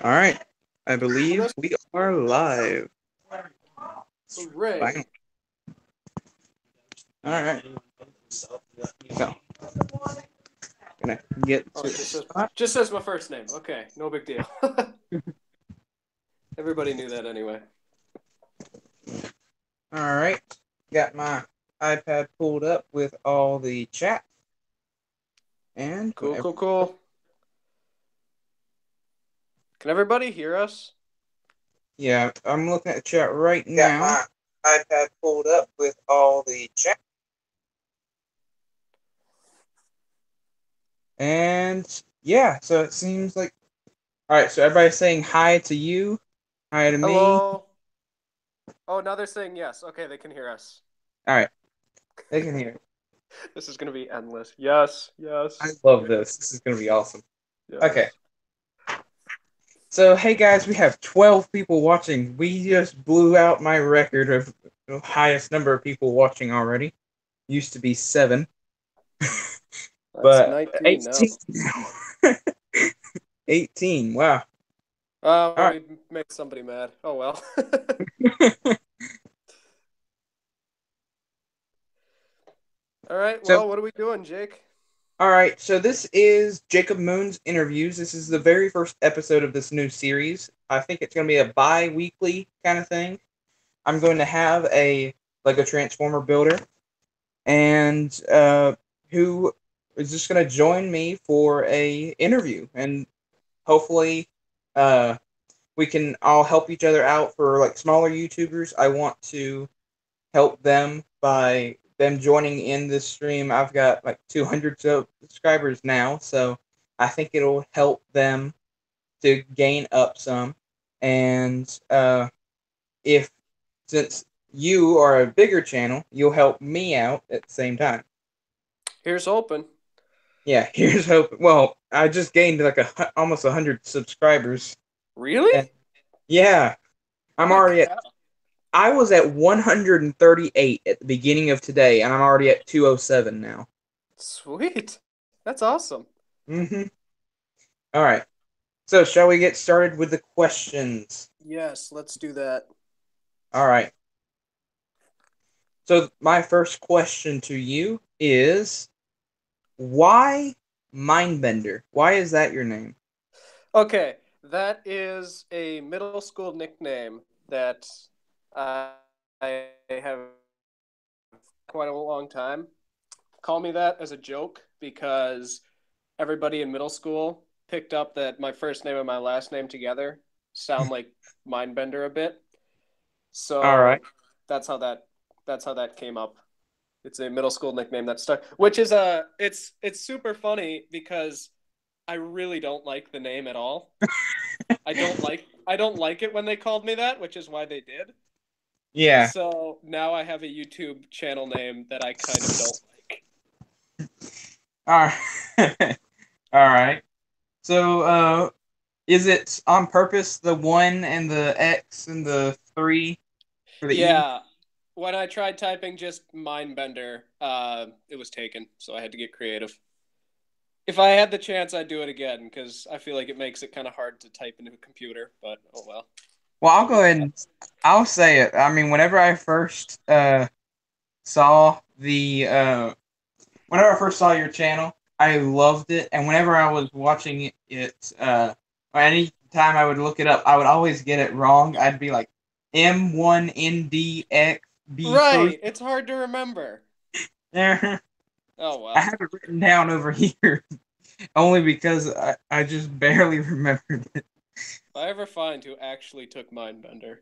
All right. I believe we are live. Hooray. Finally. All right. So, gonna get Oh, to it the just says spot. just says my first name. Okay, no big deal. Everybody knew that anyway. All right. Got my iPad pulled up with all the chat. And Cool, whenever. cool, cool. Can everybody hear us? Yeah, I'm looking at the chat right now. Got my iPad pulled up with all the chat. And yeah, so it seems like. All right, so everybody's saying hi to you, hi to me. Hello. Oh, now they're saying yes. Okay, they can hear us. All right, they can hear. This is gonna be endless. Yes, I yes, love this. This is gonna be awesome. Okay, yes. so hey guys, we have 12 people watching. We just blew out my record of the highest number of people watching already. Used to be 7, That's but 19 now. 18 now. 18. Wow. All right. We made somebody mad. Oh well. All right. So Well, what are we doing, Jake? all right, so this is Jacob Moon's interviews. This is the very first episode of this new series. I think it's going to be a bi-weekly kind of thing. I'm going to have a Lego Transformer builder, and who is just going to join me for a interview, and hopefully, uh, we can all help each other out for like smaller YouTubers. I want to help them by them joining in this stream. I've got like 200 subscribers now, so I think it'll help them to gain up some. And if since you are a bigger channel, you'll help me out at the same time. Here's hoping. Yeah, here's hope. Well, I just gained like almost 100 subscribers, Really? and yeah, I'm Holy already at. cow. I was at 138 at the beginning of today, and I'm already at 207 now. Sweet. That's awesome. Mm-hmm. All right. So, shall we get started with the questions? Yes, let's do that. All right. So, my first question to you is why Mindbender? Why is that your name? Okay, that is a middle school nickname that I have quite a long time. Call me that as a joke because everybody in middle school picked up that my first name and my last name together sound like Mindbender a bit. All right. So that's how that came up. It's a middle school nickname that stuck, which is it's super funny because I really don't like the name at all. I don't like it when they called me that, which is why they did. Yeah. So now I have a YouTube channel name that I kind of don't like. All right. All right. So, is it on purpose the 1 and the X and the 3 for the E? Yeah, when I tried typing just Mindbender, it was taken, so I had to get creative. If I had the chance, I'd do it again because I feel like it makes it kind of hard to type into a computer. But oh well, Well, that's I'll what go we ahead got. and I'll say it. I mean, whenever I first saw the whenever I first saw your channel, I loved it, and whenever I was watching it, or any time I would look it up, I would always get it wrong. I'd be like M1ndxBend3r. Right, it's hard to remember. I Oh well. have it written down over here only because I just barely remembered it. If I ever find who actually took Mindbender,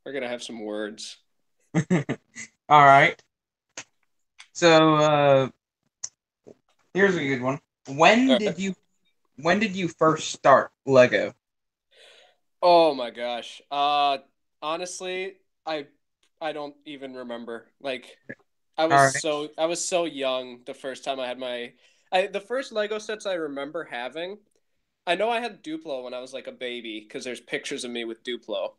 we're gonna have some words. All right. So here's a good one. All When right. did you when did you first start Lego? Oh my gosh. Honestly, I don't even remember. Like, All right. I was so young the first time I had the first Lego sets I remember having. I know I had Duplo when I was like a baby because there's pictures of me with Duplo.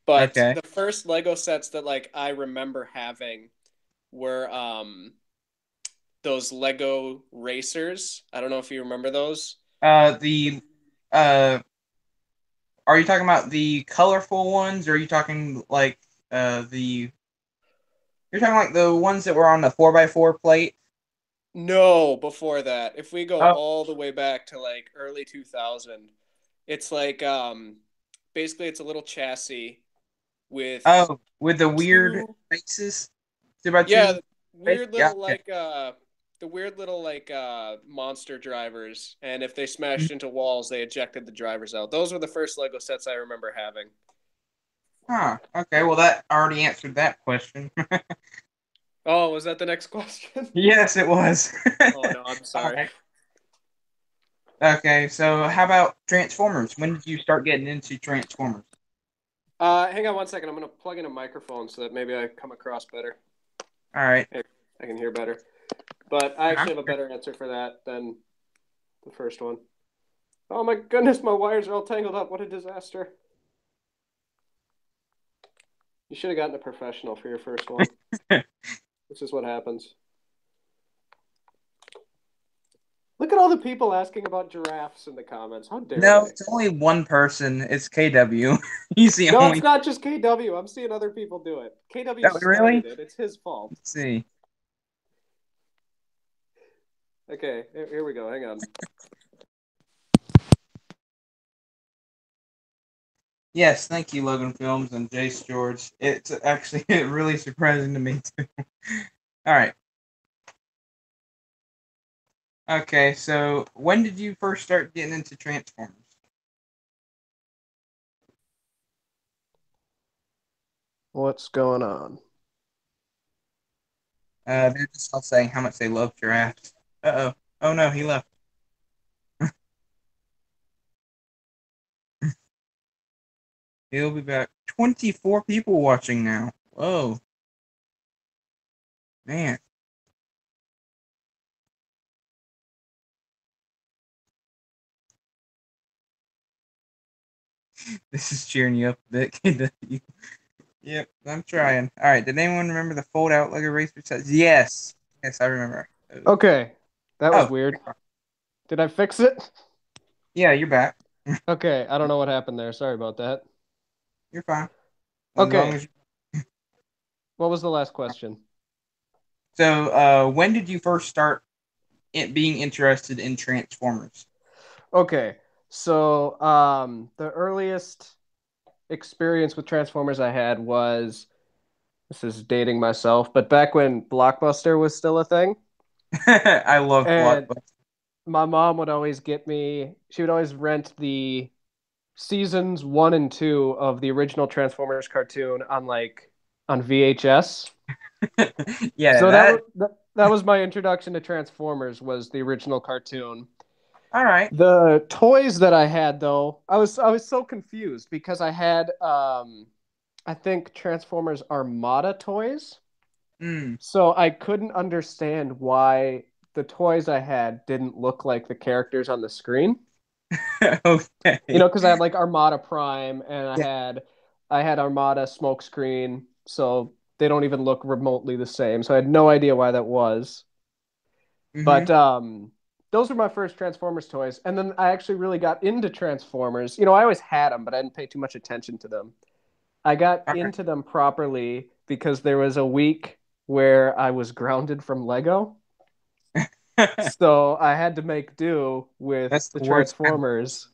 But Okay. the first Lego sets that like I remember having were those Lego racers. I don't know if you remember those. The uh, are you talking about the colorful ones, or are you talking like the you're talking like the ones that were on the 4x4 plate? No, before that. If we go Oh, all the way back to like early 2000, it's like basically it's a little chassis with oh, with the weird two, faces, two by yeah, two. weird little Gotcha. like the weird little like monster drivers, and if they smashed into walls, they ejected the drivers out. Those were the first Lego sets I remember having. Huh. Okay. Well, that already answered that question. Oh, was that the next question? Yes, it was. Oh no, I'm All sorry. right. Okay. So, how about Transformers? When did you start getting into Transformers? Hang on one second. I'm gonna plug in a microphone so that maybe I come across better. All right. Hey, I can hear better. But I actually have a better answer for that than the first one. Oh my goodness, my wires are all tangled up. What a disaster. You should have gotten a professional for your first one. This is what happens. Look at all the people asking about giraffes in the comments. How dare No, they? it's only one person. It's KW. He's the No, it's only. not just KW. I'm seeing other people do it. KW Oh, started really? it. It's his fault. Let's see. Okay, here we go. Hang on. Yes, thank you, Logan Films and Jace George. It's actually really surprising to me too. All right. Okay, so when did you first start getting into Transformers? What's going on? They're just all saying how much they love giraffes. Uh oh. Oh no, he left. He'll be back. 24 people watching now. Whoa, man. This is cheering you up a bit, KW. Yep, I'm trying. All right, did anyone remember the fold out Lego racer sets? Yes. Yes, I remember. Okay, that was Oh, weird. Did I fix it? yeah, you're back. Okay, I don't know what happened there. Sorry about that. You're fine. As long Okay, as what was the last question? so, when did you first start being interested in Transformers? Okay, so the earliest experience with Transformers I had was this is dating myself, but back when Blockbuster was still a thing, I love and Blockbuster. my mom would always get me. She would always rent the seasons one and two of the original Transformers cartoon on VHS. Yeah, So that was that. that was my introduction to Transformers was the original cartoon. All right. The toys that I had though, I was so confused because I had I think Transformers Armada toys. Mm. So I couldn't understand why the toys I had didn't look like the characters on the screen. You Okay. know, because I had like Armada Prime and I Yeah. had I had Armada Smokescreen, so they don't even look remotely the same. So I had no idea why that was. Mm-hmm. But those were my first Transformers toys, and then I actually really got into Transformers. You know, I always had them, but I didn't pay too much attention to them. I got All into them properly because there was a week where I was grounded from Lego. right. So I had to make do with That's the the worst kind. Transformers.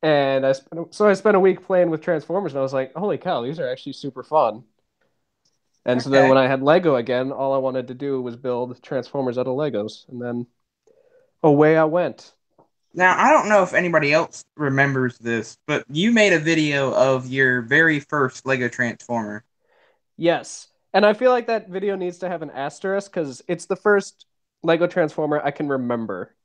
And I spent a week playing with Transformers and I was like, holy cow, these are actually super fun. And so then Okay. when I had Lego again, all I wanted to do was build Transformers out of Legos. And then away I went. Now, I don't know if anybody else remembers this, but you made a video of your very first Lego Transformer. Yes. And I feel like that video needs to have an asterisk because it's the first Lego Transformer I can remember.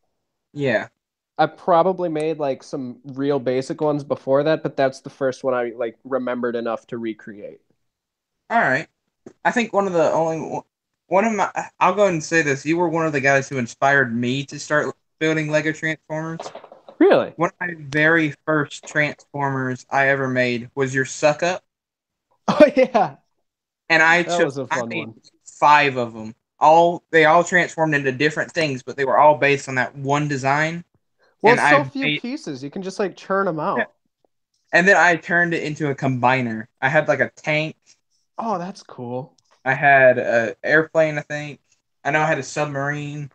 Yeah. I probably made like some real basic ones before that, but that's the first one I like remembered enough to recreate. All right. I think one of my. I'll go ahead and say this. You were one of the guys who inspired me to start building Lego Transformers. Really? One of my very first Transformers I ever made was your Suck Up, Oh yeah. and That was a I fun made one. 5 of them. All they all transformed into different things, but they were all based on that one design. Well, and it's so I few made pieces. You can just like churn them yeah. out. And then I turned it into a combiner. I had like a tank. Oh, that's cool. I had a airplane. I think. I know I had a submarine.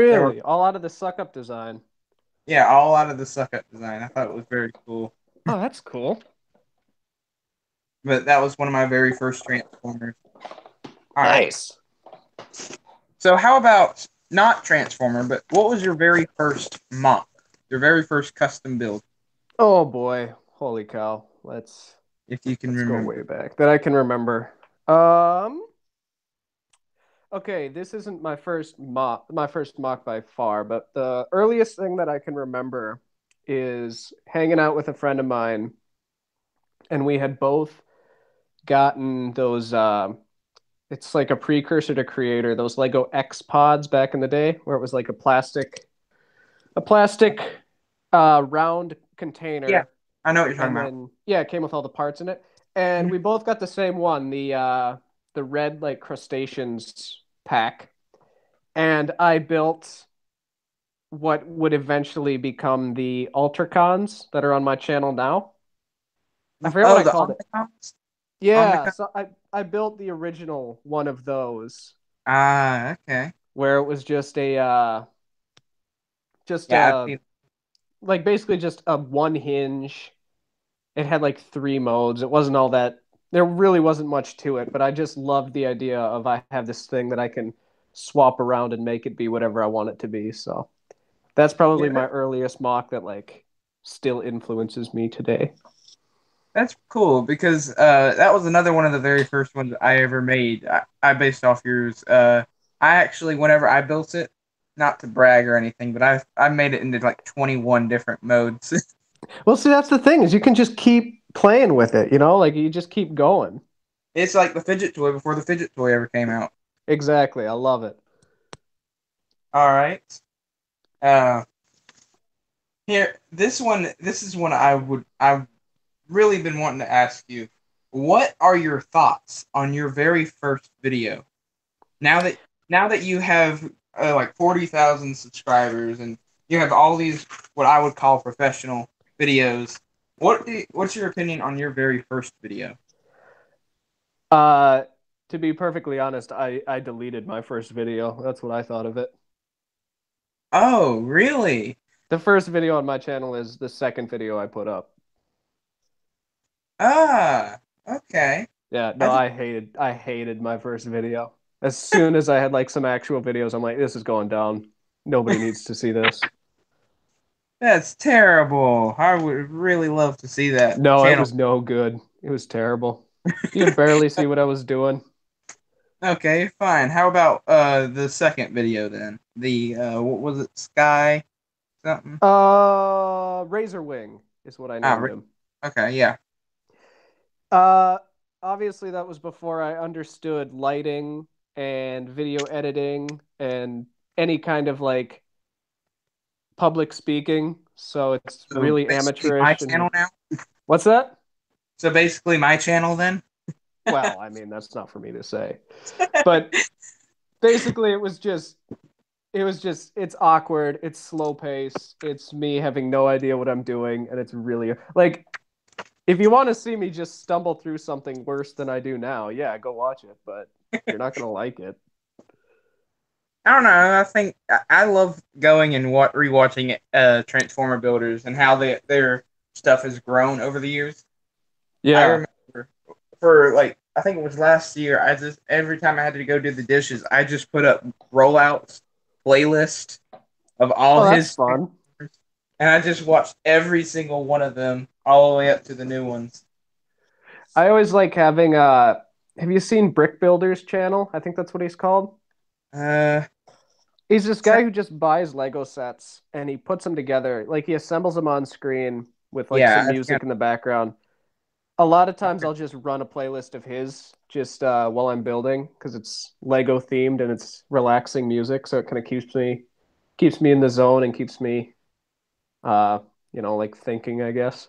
There were Really? All out of the suck up design. yeah, all out of the suck up design. I thought it was very cool. Oh, that's cool. But that was one of my very first Transformers. All right. Nice. So how about not Transformer, but what was your very first mock? Your very first custom build, Oh boy. Holy cow. if you can Let's go way remember. back that I can remember. Um okay, this isn't my first mock by far, but the earliest thing that I can remember is hanging out with a friend of mine, and we had both gotten those it's like a precursor to Creator, those Lego X Pods back in the day, where it was like a plastic round Yeah, container, I know what you're talking and about. then yeah, it came with all the parts in it. And Mhm. we both got the same one, the red like crustaceans pack. And I built what would eventually become the Ultracons that are on my channel now. I forget what Oh, I the called it. Omnicons? Yeah, Omnicon? so I built the original one of those Ah, okay. where it was just Yeah, I've seen. like basically just a one hinge. It had like three modes. It wasn't all that. There really wasn't much to it, but I just loved the idea of I have this thing that I can swap around and make it be whatever I want it to be. So that's probably Yeah, my earliest mock that like still influences me today. that's cool because that was another one of the very first ones I ever made. I based off yours. I actually, whenever I built it, not to brag or anything, but I made it into like 21 different modes. Well, see, that's the thing is you can just keep playing with it, like you just keep going. It's like the fidget toy before the fidget toy ever came out. Exactly. I love it. All right. Uh, Here, this is one I've really been wanting to ask you. What are your thoughts on your very first video? Now that now that you have like 40,000 subscribers and you have all these what I would call professional videos, what's your opinion on your very first video? Uh, to be perfectly honest, I deleted my first video. That's what I thought of it. Oh, really? The first video on my channel is the second video I put up. Ah, okay. Yeah, I no, think I hated my first video. As soon as I had like some actual videos, I'm like, this is going down. Nobody needs to see this. that's terrible. I would really love to see that No, it channel. was no good. It was terrible. You could barely see what I was doing. Okay, fine. How about the second video then? The what was it? Sky something? Razor Wing is what I Ah, named him. okay, yeah. Uh, Obviously that was before I understood lighting and video editing and any kind of like public speaking. So it's So really basically my amateurish. And channel now. what's that? So basically my channel then. Well, I mean, that's not for me to say. But basically it was just it's awkward, it's slow pace, it's me having no idea what I'm doing, and it's really like if you want to see me just stumble through something worse than I do now, yeah, go watch it, but you're not gonna like it. I don't know. I think I love going and rewatching Transformer builders and how their stuff has grown over the years. I Yeah. remember for like I think it was last year. I just every time I had to go do the dishes, I just put up rollouts playlist of all Oh, that's his fun. and I just watched every single one of them all the way up to the new ones. I always like having have you seen Brick Builder's channel? I think that's what he's called. Uh, He's this guy who just buys Lego sets and he puts them together. Like he assembles them on screen with like yeah, some I think music in the background. A lot of times I'll just run a playlist of his just while I'm building because it's Lego themed and it's relaxing music, so it kind of keeps me in the zone and keeps me uh like thinking, I guess.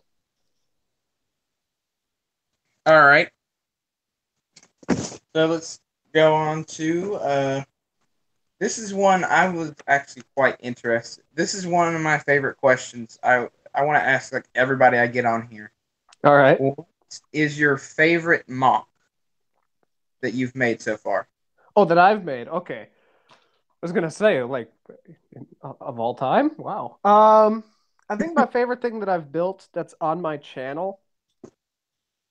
all right. So let's go on to This is one I was actually quite interested. This is one of my favorite questions. I want to ask like everybody I get on here. All right. What is your favorite mock that you've made so far? Oh, that I've made. Okay. I was gonna say, like, of all time. Wow. I think my favorite thing that I've built that's on my channel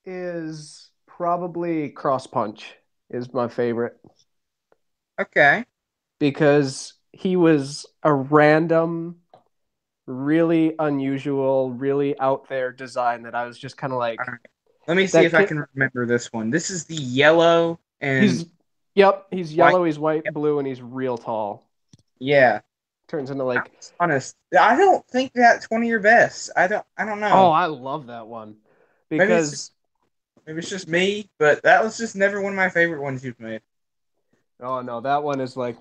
is probably Cross Punch. Is my favorite Okay. because he was a random, really unusual, really out there design that I was just kind of All like right. Let me see that if I kid. can remember this one. This is the yellow and He's Yep, he's white. yellow, he's white, blue, and he's real tall. Yeah. Turns into To like, be honest, I don't think that's one of your best. I don't oh, know. I love that one Maybe it's because maybe it's just me, but that was just never one of my favorite ones you've made. oh no, that one is like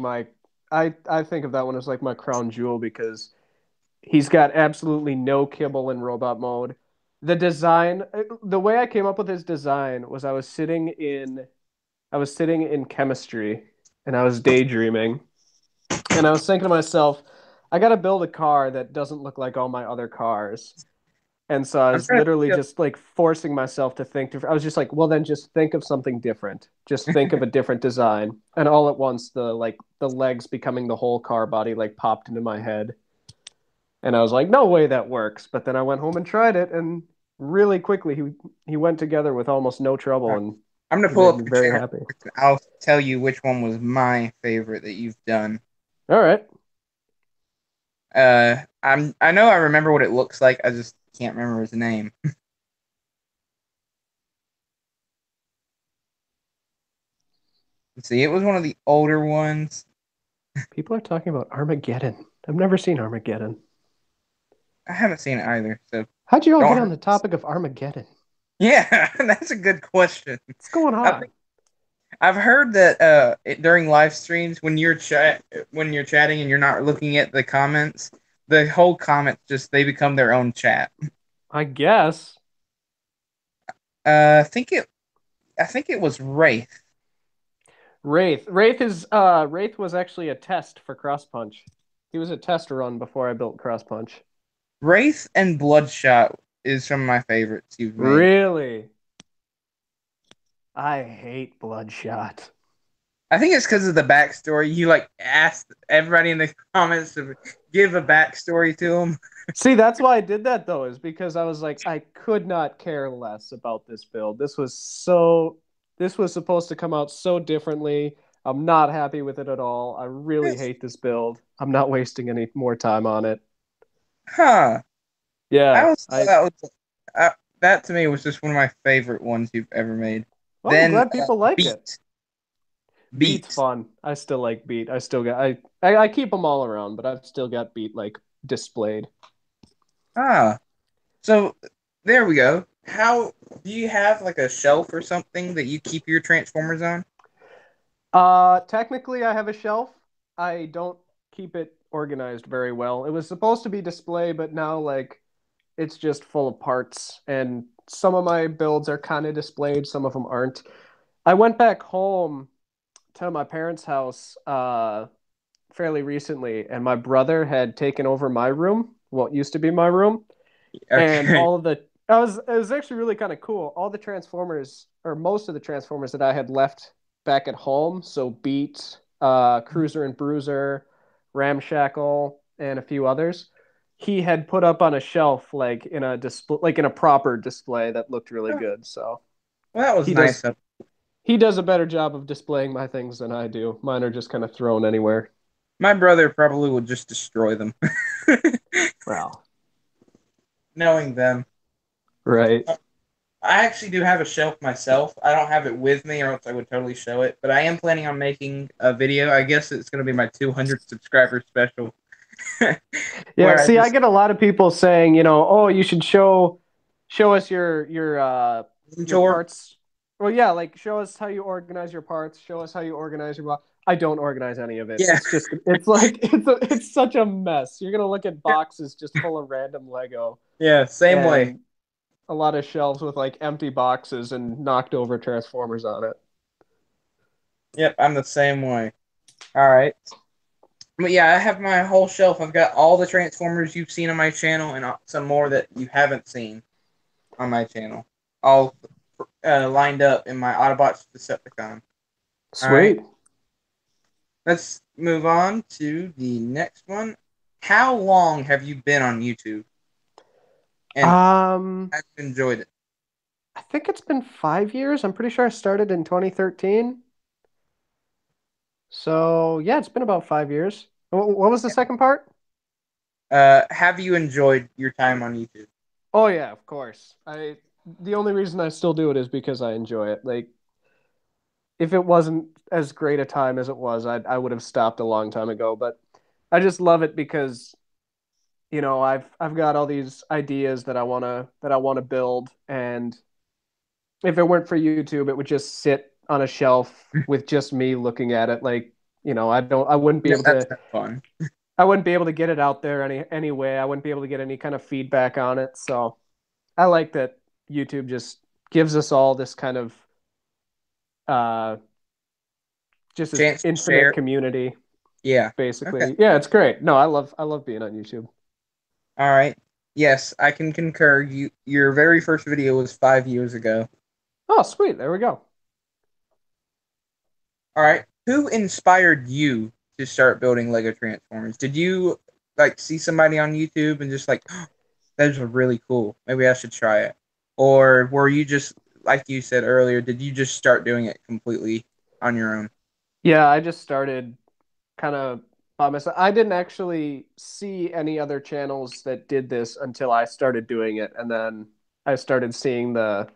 I think of that one as like my crown jewel because he's got absolutely no kibble in robot mode. The design, the way I came up with his design was I was sitting in chemistry and I was daydreaming and I was thinking to myself, I got to build a car that doesn't look like all my other cars. And so I I'm was trying to literally think just like forcing myself to think. I was just like, well, then just think of something different. Just think of a different design. And all at once, the legs becoming the whole car body like popped into my head. And I was like, no way that works. But then I went home and tried it, and really quickly he went together with almost no trouble, of, and I'm gonna he pull made up me your very channel. happy. I'll tell you which one was my favorite that you've done. All right. I know I remember what it looks like. I just can't remember his name. Let's see, it was one of the older ones. People are talking about Armageddon. I've never seen Armageddon. I haven't seen it either, so How'd you all get don't. on the topic of Armageddon? Yeah, that's a good question. What's going I on? think I've heard that during live streams when you're chatting and you're not looking at the comments, the whole comments just they become their own chat. I guess. Uh, I think it I think it was Wraith. Wraith was actually a test for Cross Punch. He was a test run before I built Cross Punch. Wraith and Bloodshot is some of my favorites you've made. Really? I hate Bloodshot. I think it's because of the backstory. You like asked everybody in the comments to give a backstory to him. See, that's why I did that though, is because I was like, I could not care less about this build. This was supposed to come out so differently. I'm not happy with it at all. I really hate this build. I'm not wasting any more time on it. Huh. I Yeah, always thought that was that to me was just one of my favorite ones you've ever made. well, I'm Then glad people like it. Beat. Beat's Beat. fun. I still like Beat. I keep them all around, but I've still got Beat like displayed. Ah. So there we go. How do you have like a shelf or something that you keep your Transformers on? Technically, I have a shelf. I don't keep it organized very well. It was supposed to be display, but now like it's just full of parts, and some of my builds are kind of displayed, some of them aren't. I went back home to my parents' house fairly recently, and my brother had taken over my room, what used to be my room, and Okay. all of the I was it was actually really kind of cool. All the Transformers, or most of the Transformers that I had left back at home, so Beat, Cruiser and Bruiser, Ramshackle, and a few others, he had put up on a shelf like in a display, like in a proper display that looked really Well, good. So that was he does nice of he does a better job of displaying my things than I do. Mine are just kind of thrown anywhere. my brother probably would just destroy them. Wow. Knowing them. Right. I actually do have a shelf myself. I don't have it with me, or else I would totally show it. But I am planning on making a video. I guess it's going to be my 200 subscriber special, Yeah, where I see, I just get a lot of people saying, oh, you should show us your tour. parts. Well, yeah, like show us how you organize your parts, show us how you organize your I don't organize any of it. Yeah, It's like it's such a mess. You're gonna look at boxes just full of random Lego yeah, same way. and a lot of shelves with like empty boxes and knocked over Transformers on it. Yep, I'm the same way. All right. But yeah, I have my whole shelf. I've got all the Transformers you've seen on my channel and some more that you haven't seen on my channel, all lined up in my Autobots Decepticon. All right, Sweet. let's move on to the next one. How long have you been on YouTube, and Um, have you enjoyed it? I think it's been 5 years. I'm pretty sure I started in 2013. So yeah, it's been about 5 years. What was the second part? Have you enjoyed your time on YouTube? Oh yeah, of course. The only reason I still do it is because I enjoy it. Like if it wasn't as great a time as it was, I would have stopped a long time ago. But I just love it because I've got all these ideas that I wanna build, and if it weren't for YouTube, it would just sit on a shelf with just me looking at it. Like I wouldn't be No, able that's to not fun. I wouldn't be able to get it out there anyway. I wouldn't be able to get any kind of feedback on it. So I like that YouTube just gives us all this kind of uh just this Chance to infinite share. community, Yeah. Okay. basically. Yeah, it's great. No, I love being on YouTube. All right. Yes, I can concur. Your very first video was 5 years ago. Oh, sweet. There we go. All right. Who inspired you to start building Lego Transformers? Did you like see somebody on YouTube and just like, oh, those are really cool. Maybe I should try it. Or were you just like you said earlier, did you just start doing it completely on your own? Yeah, I just started kind of by myself. I didn't actually see any other channels that did this until I started doing it, and then I started seeing the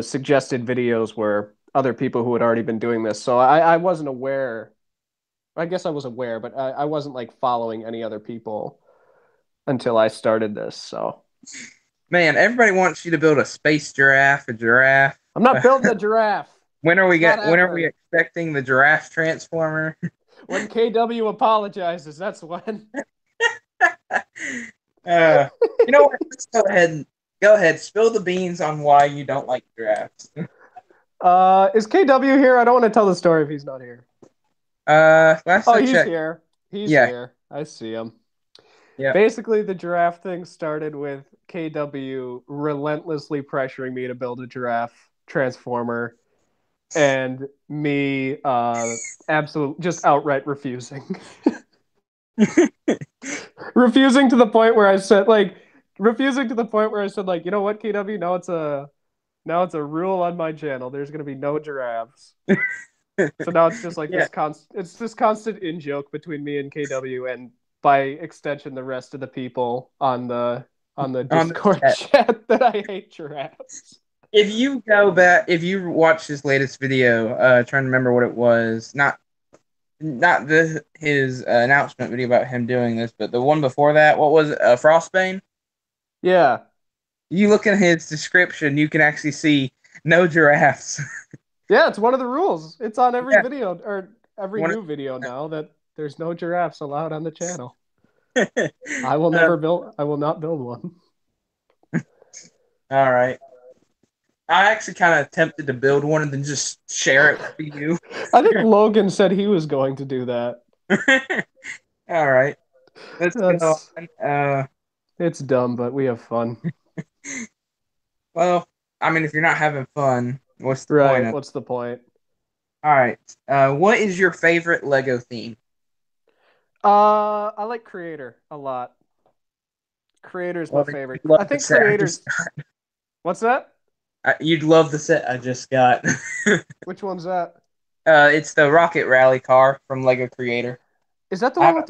suggested videos where other people who had already been doing this. So I wasn't aware. I guess I was aware, but I wasn't like following any other people until I started this. So Man, everybody wants you to build a space giraffe, a giraffe. I'm not building a giraffe. It's not When are we happening. expecting the giraffe transformer? When KW apologizes, that's when. Uh, you know what? Let's go ahead, spill the beans on why you don't like giraffes. Is KW here? I don't want to tell the story if he's not here. Last Oh, I he's checked, here. He's yeah, here. I see him. yeah. Basically, the giraffe thing started with KW relentlessly pressuring me to build a giraffe transformer, and me absolute just outright refusing. refusing to the point where I said like refusing to the point where I said like, you know what, KW, now it's a rule on my channel. There's gonna be no giraffes. So now it's just like Yeah, this constant in joke between me and KW, and by extension the rest of the people on the on the Discord chat. chat that I hate giraffes. If you go back, if you watch his latest video, trying to remember what it was, not his announcement video about him doing this, but the one before that, what was it? Frostbane? Yeah. You look at his description, you can actually see no giraffes. Yeah, it's one of the rules. It's on every Yeah, video or every one. new video now that there's no giraffes allowed on the channel. uh, I will not build one. all right. I actually kind of attempted to build one and then just share it with you. I think Logan said he was going to do that. All right, let's go That's on. it's dumb, but we have fun. Well, I mean, if you're not having fun, what's the point Right. of? What's the point? All right. What is your favorite Lego theme? I like Creator a lot. Creator is my Well, favorite. you'd love I the think set I just. Creator's. What's that? You'd love the set I just got. Which one's that? It's the Rocket Rally car from Lego Creator. Is that the I one with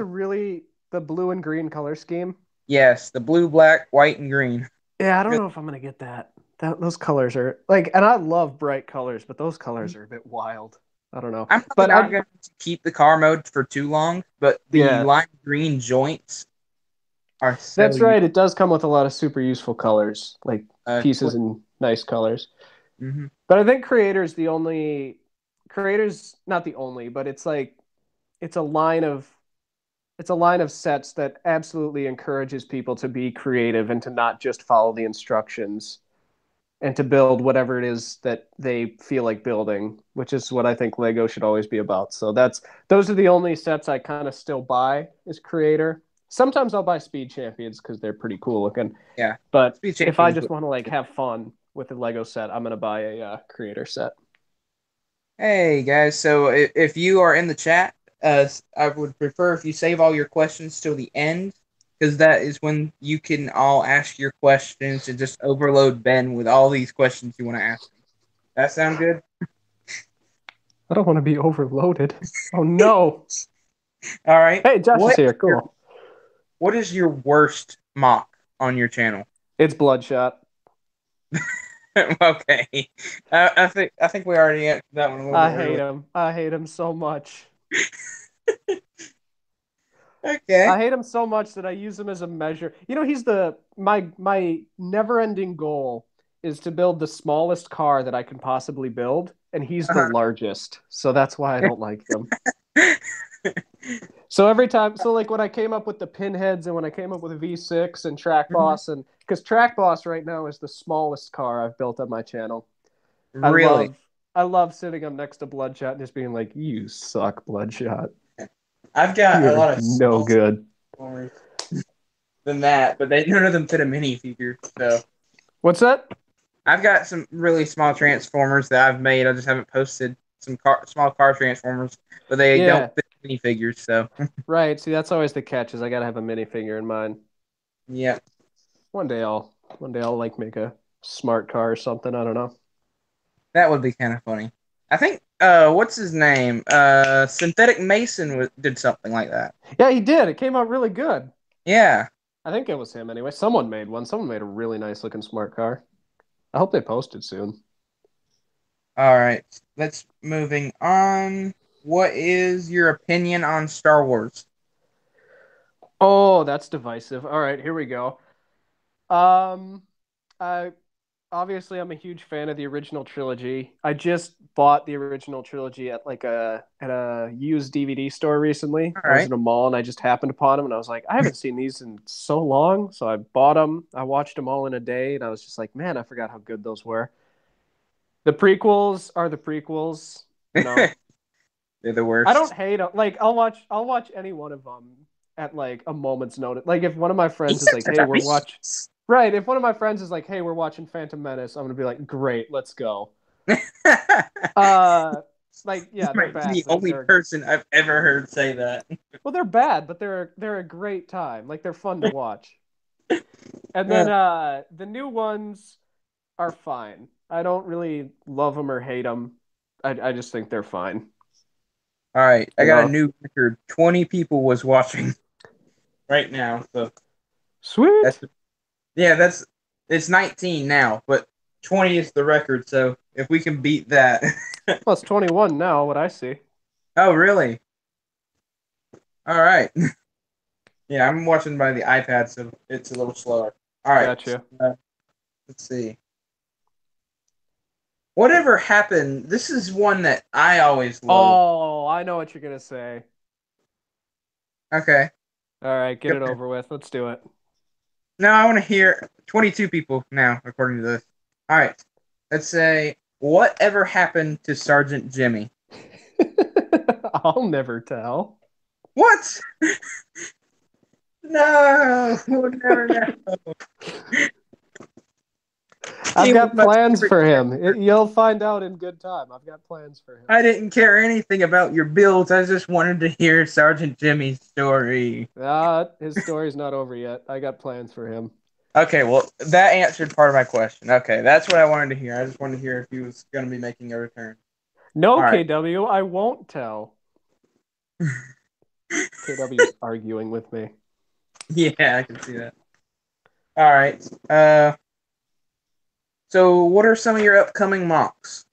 the blue and green color scheme? Yes, the blue, black, white, and green. Yeah, I don't know if I'm gonna get that. Those colors are like, and I love bright colors, but those colors are a bit wild. I don't know, I'm probably but not going to keep the car mode for too long, but the yeah, lime green joints are so that's useful. right. It does come with a lot of super useful colors, like pieces Quick. in nice colors. Mm-hmm. But I think Creator's not the only, but it's like it's a line of it's a line of sets that absolutely encourages people to be creative and to not just follow the instructions. and to build whatever it is that they feel like building, which is what I think Lego should always be about. So those are the only sets I kind of still buy as creator. Sometimes I'll buy Speed Champions because they're pretty cool looking. Yeah. But Speed if I Champions. just want to like have fun with a Lego set, I'm gonna buy a creator set. Hey guys, so if you are in the chat, I would prefer if you save all your questions till the end, because that is when you can all ask your questions and just overload Ben with all these questions you want to ask him. That sound good? I don't want to be overloaded. Oh no! All right. Hey, Josh is here. Cool. What is your worst mock on your channel? It's Bloodshot. Okay, I think we already answered that one a little I bit hate earlier. him. I hate him so much. Okay. I hate him so much that I use him as a measure. You know, he's the my never-ending goal is to build the smallest car that I can possibly build, and he's the Uh-huh. largest. So that's why I don't like him. So every time, so like when I came up with the pinheads and when I came up with a V6 and Track Mhm. Boss, and because Track Boss right now is the smallest car I've built on my channel. I Really? love I love sitting up next to Bloodshot and just being like, "You suck, Bloodshot. I've got a You're lot of no small good." transformers than that, but none of them fit a minifigure. So What's that? I've got some really small transformers that I've made. I just haven't posted some small car transformers, but they don't Yeah, fit minifigures. So right. See, that's always the catch is I gotta have a minifigure in mind. yeah, One day I'll like make a smart car or something. I don't know. that would be kind of funny. I think what's his name? Synthetic Mason did something like that. Yeah, he did. It came out really good. Yeah. I think it was him anyway. Someone made one. Someone made a really nice looking smart car. I hope they posted soon. All right. Let's moving on. What is your opinion on Star Wars? Oh, that's divisive. All right, here we go. Um, I obviously I'm a huge fan of the original trilogy. I just bought the original trilogy at like a used DVD store recently. All I was right. in a mall and I just happened upon them and I was like, I haven't seen these in so long, so I bought them. I watched them all in a day and I was just like, man, I forgot how good those were. The prequels are the prequels, you know. They're the I don't worst. hate them. Like I'll watch any one of them at like a moment's notice. Like if one of my friends is like, "Hey, we're watch," right? If one of my friends is like, "Hey, we're watching Phantom Menace," I'm gonna be like, "Great, let's go." Uh, like You yeah, they're might be bad. the only They're person I've ever heard say that. well, they're bad, but they're a great time. Like they're fun to watch. And then Yeah. the new ones are fine. I don't really love them or hate them. I just think they're fine. All right, I You got a know, new record. 20 people was watching right now. So that's sweet. yeah, that's it's 19 now, but 20 is the record. So if we can beat that. Well, it's 21 now. What I see. Oh, really? All right. Yeah, I'm watching by the iPad, so it's a little slower. All right. Gotcha. Uh, let's see. Whatever happened? This is one that I always loathe. Oh, I know what you're gonna say. Okay. All right, get Go it ahead. over with. Let's do it. Now I want to hear 22 people now, according to this. All right. Let's say, whatever happened to Sergeant Jimmy? I'll never tell. What? No, we'll never know. I've He was got my plans favorite for him. character. You'll find out in good time. I've got plans for him. I didn't care anything about your builds. I just wanted to hear Sergeant Jimmy's story. His story's not over yet. I got plans for him. Okay, well, that answered part of my question. Okay, that's what I wanted to hear. I just wanted to hear if he was going to be making a return. No, All right. KW, I won't tell. KW's arguing with me. Yeah, I can see that. All right. So what are some of your upcoming mocks?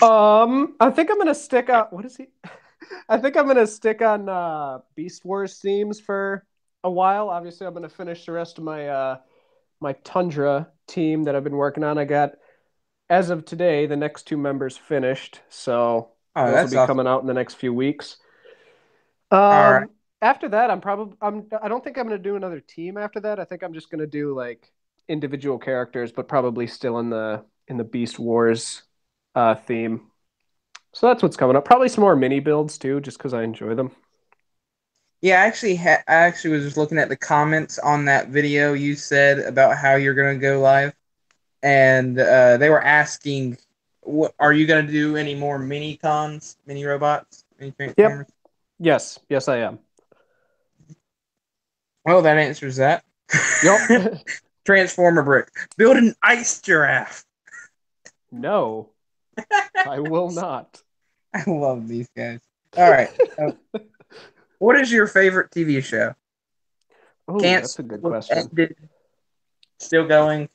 I think I'm gonna stick on what is he? I think I'm gonna stick on Beast Wars themes for a while. Obviously, I'm gonna finish the rest of my Tundra team that I've been working on. I got as of today the next two members finished, so Oh, those will that's be awesome. coming out in the next few weeks. All right. After that, I don't think I'm gonna do another team after that. I think I'm just gonna do like individual characters, but probably still in the Beast Wars theme. So that's what's coming up. Probably some more mini builds too, just because I enjoy them. Yeah, I actually was just looking at the comments on that video you said about how you're gonna go live, and they were asking, "What are you gonna do? Any more mini cons, mini robots, mini Yep. transformers?" Yes. Yes, I am. Well, that answers that. Yep. Transformer brick. Build an ice giraffe. No, I will not. I love these guys. All right. What is your favorite TV show? Oh, that's a good Canceled, question. ended, still going.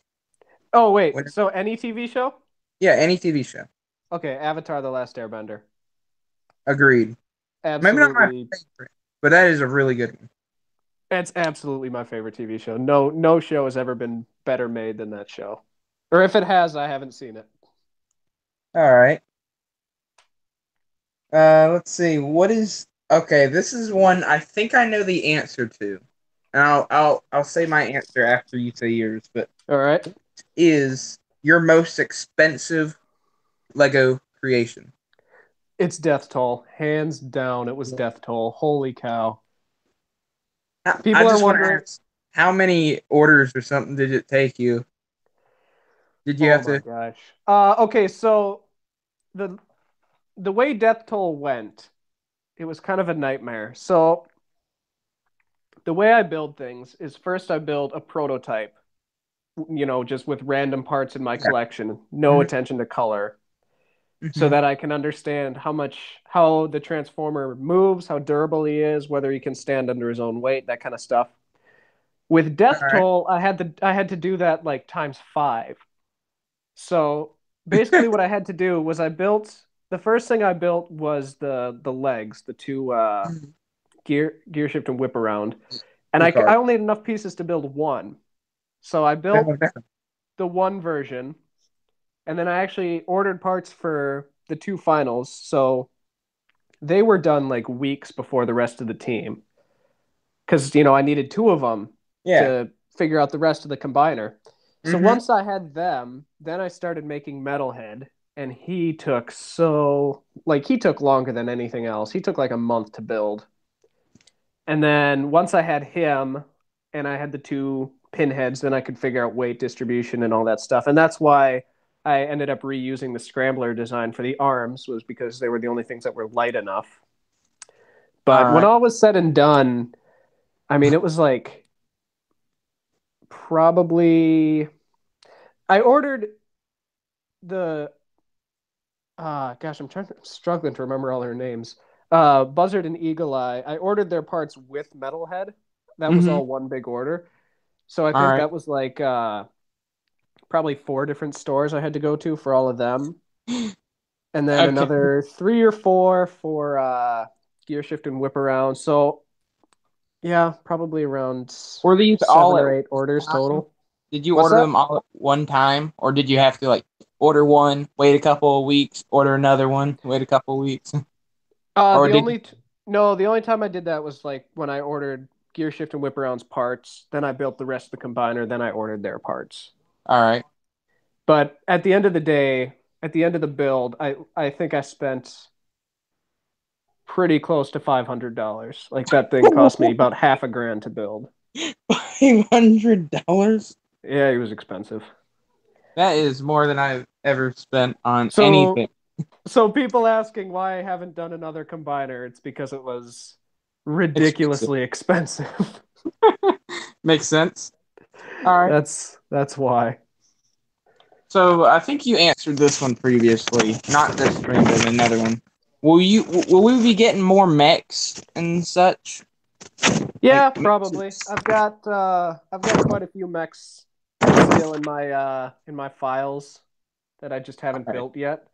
Oh, wait. Whatever. So any TV show? Yeah, any TV show. Okay, Avatar: The Last Airbender. Agreed. Maybe not my Absolutely. favorite, but that is a really good one. It's absolutely my favorite TV show. No show has ever been better made than that show. Or if it has, I haven't seen it. All right. Let's see. What is okay? This is one I think I know the answer to, and I'll say my answer after you say yours. But All right. is your most expensive Lego creation? It's Death Toll. Hands down, it was Death Toll. Holy cow. I People are just want to wondering, ask, how many orders or something did it take you? Did you oh have my to? gosh. Okay, so the the way Death Toll went, it was kind of a nightmare. So the way I build things is first I build a prototype, just with random parts in my Yeah. collection, no Hmm. attention to color, so Hmm. that I can understand how the transformer moves, how durable he is, whether he can stand under his own weight, that kind of stuff. With All Death right. Toll, I had to do that like times five. So basically, what I had to do was the first thing I built was the legs, the two Mhm. gear shift and whip around, and The I card. only had enough pieces to build one. So I No, built no. the one version, and then I actually ordered parts for the two finals. So they were done like weeks before the rest of the team because I needed two of them Yeah. to figure out the rest of the combiner. So Hmm. once I had them, then I started making Metalhead, and he took longer than anything else. He took like a month to build. And then once I had him and I had the two pinheads, then I could figure out weight distribution and all that stuff. And that's why I ended up reusing the scrambler design for the arms, was because they were the only things that were light enough. All But when right. all was said and done, I mean, it was like probably I ordered the gosh, I'm struggling to remember all their names. Buzzard and Eagle Eye. I ordered their parts with Metalhead. That was Hmm. all one big order. So I All think right. that was like probably four different stores I had to go to for all of them, and then Okay. another three or four for gear shift and whip around. So yeah, probably around Were these all seven at or eight orders one time? total. Did you What's order that? them all at one time, or did you have to like order one, wait a couple of weeks, order another one, wait a couple of weeks, Uh, or the did you? only t- no, the only time I did that was like when I ordered gear shift and whip arounds parts. Then I built the rest of the combiner. Then I ordered their parts. All right. But at the end of the day, at the end of the build, I think I spent pretty close to $500. Like that thing cost me about half a grand to build. $500? Yeah, it was expensive. That is more than I've ever spent on So anything. so people asking why I haven't done another combiner, it's because it was Expensive. ridiculously expensive. Makes sense. All right. That's why. So I think you answered this one previously. Not this stream, but another one. Will we be getting more mechs and such? Like Yeah, mechs probably. I've got quite a few mechs still in my files that I just haven't all right. built yet.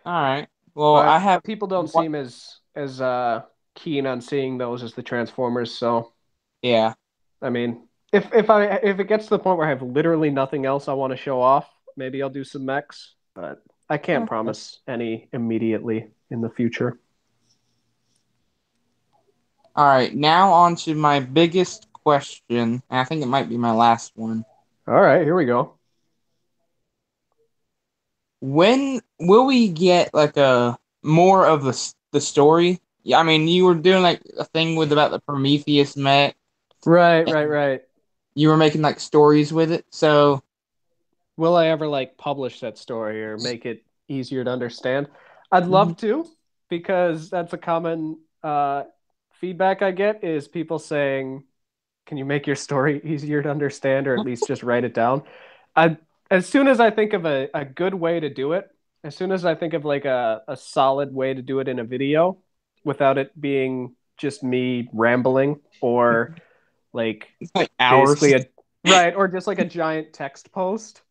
All right. Well, I But have people don't one. seem as keen on seeing those as the Transformers, so Yeah. I mean, if it gets to the point where I have literally nothing else I want to show off, maybe I'll do some mechs, but I can't Okay. promise any immediately in the future. All right. Now on to my biggest question, and I think it might be my last one. All right, here we go. When will we get like a more of the story? Yeah, I mean, you were doing like a thing with about the Prometheus mech, Right, right, and right. you were making like stories with it. So, Will I ever like publish that story or make it easier to understand? I'd mhm. love to, because that's a common feedback I get is people saying, "Can you make your story easier to understand, or at least just write it down?" I As soon as I think of a good way to do it, as soon as I think of like a solid way to do it in a video without it being just me rambling or like It's like hours. basically a right or just like a giant text post.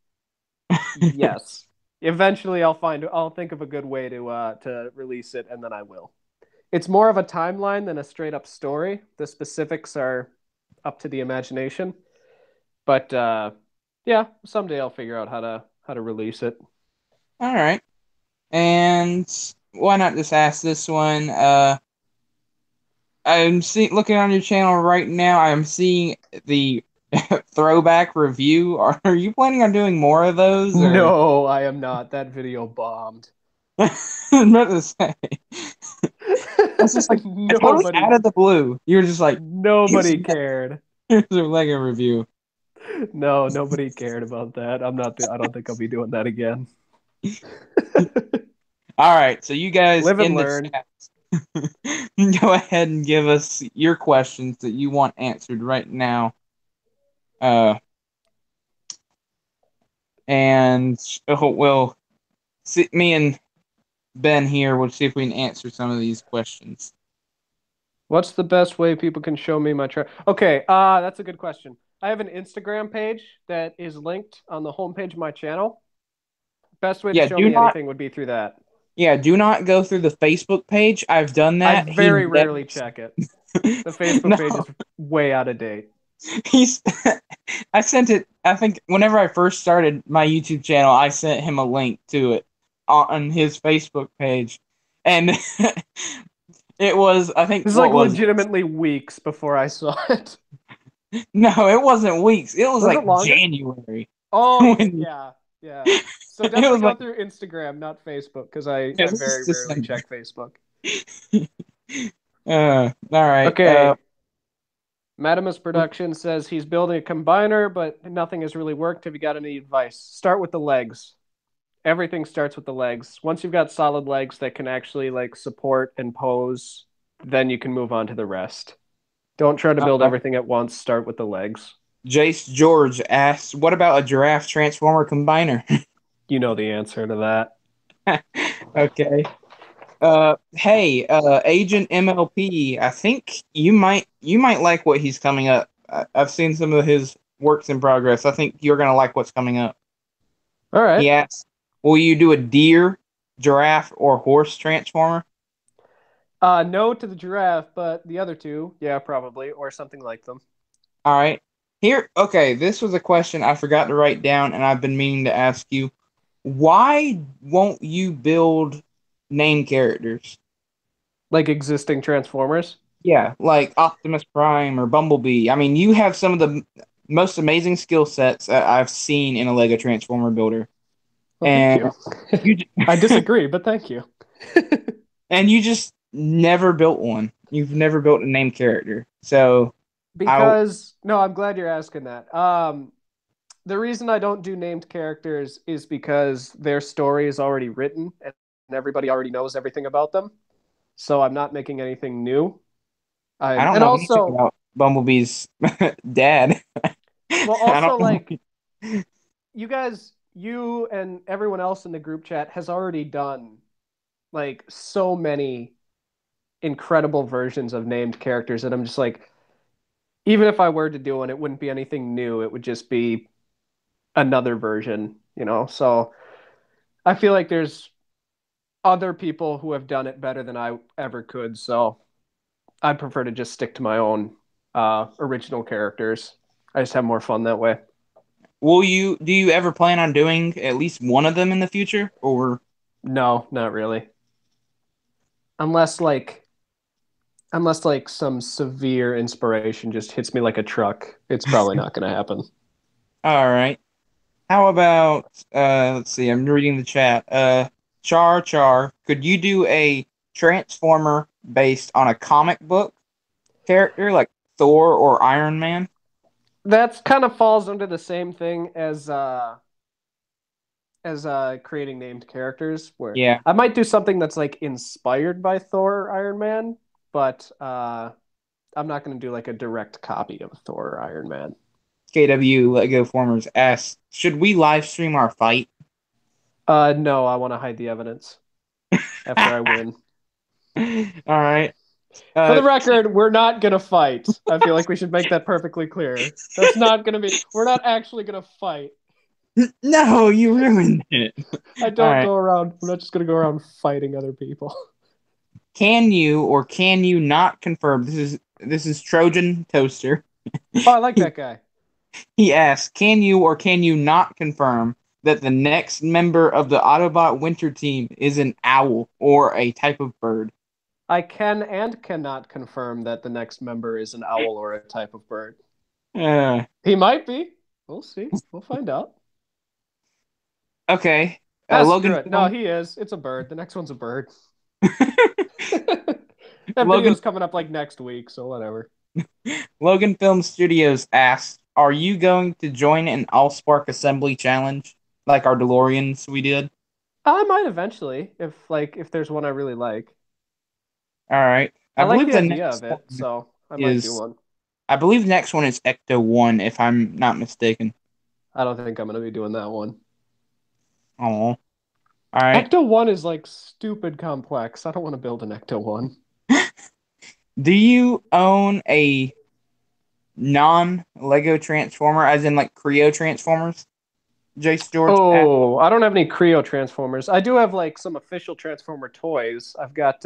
Yes. Eventually I'll think of a good way to release it, and then I will. It's more of a timeline than a straight up story. The specifics are up to the imagination. But yeah, someday I'll figure out how to release it. All right. And why not just ask this one? Looking on your channel right now. I'm seeing the throwback review. Are you planning on doing more of those, or? No, I am not. That video bombed. I'm about to say. That's just like totally Nobody out of the blue. You're just like, here's nobody cared. here's a Lego review. No, nobody cared about that. I don't think I'll be doing that again. All right, so you guys Live and in the learn. chat, go ahead and give us your questions that you want answered right now. Uh, and we'll see, me and Ben here will see if we can answer some of these questions. What's the best way people can show me my chart? Okay, that's a good question. I have an Instagram page that is linked on the homepage of my channel. Best way to Yeah, show me anything would be through that. do not go through the Facebook page. I've done I that. He very never. rarely check it. The Facebook No, page is way out of date. he's. I sent it. I think whenever I first started my YouTube channel, I sent him a link to it on his Facebook page, and it was. I think This is what like was it? legitimately weeks before I saw it. No, it wasn't weeks. It was Was it like longer? January Oh, when yeah, yeah. So it definitely was go like. through Instagram, not Facebook, because Yeah, I this is very rarely December. check Facebook. All right. Okay, Madamus Production says he's building a combiner, but nothing has really worked. Have you got any advice? Start with the legs. Everything starts with the legs. Once you've got solid legs that can actually like support and pose, then you can move on to the rest. Don't try to build Uh, everything at once. Start with the legs. Jace George asks, "What about a giraffe transformer combiner?" You know the answer to that. Okay. Hey, Agent MLP. I think you might like what he's coming up. I've seen some of his works in progress. I think you're gonna like what's coming up. All right. He asks, "Will you do a deer, giraffe, or horse transformer?" No to the giraffe, but the other two, yeah, probably, or something like them. All right. Here, okay. This was a question I forgot to write down, and I've been meaning to ask you. Why won't you build name characters? Like existing Transformers. Yeah, like Optimus Prime or Bumblebee. I mean, you have some of the most amazing skill sets that I've seen in a Lego Transformer builder, Well, thank and you. you I disagree, but thank you. and you just never built one. You've never built a name character. So I Because no, I'm glad you're asking that. The reason I don't do named characters is because their story is already written and everybody already knows everything about them. So I'm not making anything new. I I'm don't and know anything also about Bumblebee's dad. well I also don't like know. you and everyone else in the group chat has already done like so many incredible versions of named characters that I'm just like, even if I were to do one, it wouldn't be anything new. It would just be another version, you know? So I feel like there's other people who have done it better than I ever could. So I prefer to just stick to my own original characters. I just have more fun that way. Do you ever plan on doing at least one of them in the future or No, not really. Unless like unless like some severe inspiration just hits me like a truck, it's probably not going to happen. All right. How about let's see, I'm reading the chat. Char, could you do a Transformer based on a comic book character like Thor or Iron Man? That kind of falls under the same thing as creating named characters where Yeah. I might do something that's like inspired by Thor or Iron Man, but I'm not going to do like a direct copy of Thor or Iron Man. KW Lego Formers asks, should we live stream our fight? No, I want to hide the evidence after I win. All right. For Uh, the record, we're not going to fight. I feel like we should make that perfectly clear. That's not going to be, we're not actually going to fight. no, you ruined it. I All don't right. go around, I'm not just going to go around fighting other people. Can you or can you not confirm this is Trojan Toaster? Oh, I like that guy. He asks, can you or can you not confirm that the next member of the Autobot Winter Team is an owl or a type of bird? I can and cannot confirm that the next member is an owl or a type of bird. Uh, He might be. We'll see. We'll find out. okay. Ah, screw Logan it. No, Film. he is. It's a bird. The next one's a bird. That Logan video's coming up like next week, so whatever. Logan Film Studios asks, "Are you going to join an AllSpark Assembly challenge like our DeLoreans we did?" I might eventually, if there's one I really like. All right. I like the idea of it, so I might do Is one. I believe the next one is Ecto 1 if I'm not mistaken. I don't think I'm gonna be doing that one. Oh. All right. Ecto 1 is like stupid complex. I don't want to build an Ecto 1. Do you own a non-Lego Transformer, as in like Creo Transformers? Jace George asked. Oh, I don't have any Creo Transformers. I do have like some official Transformer toys. I've got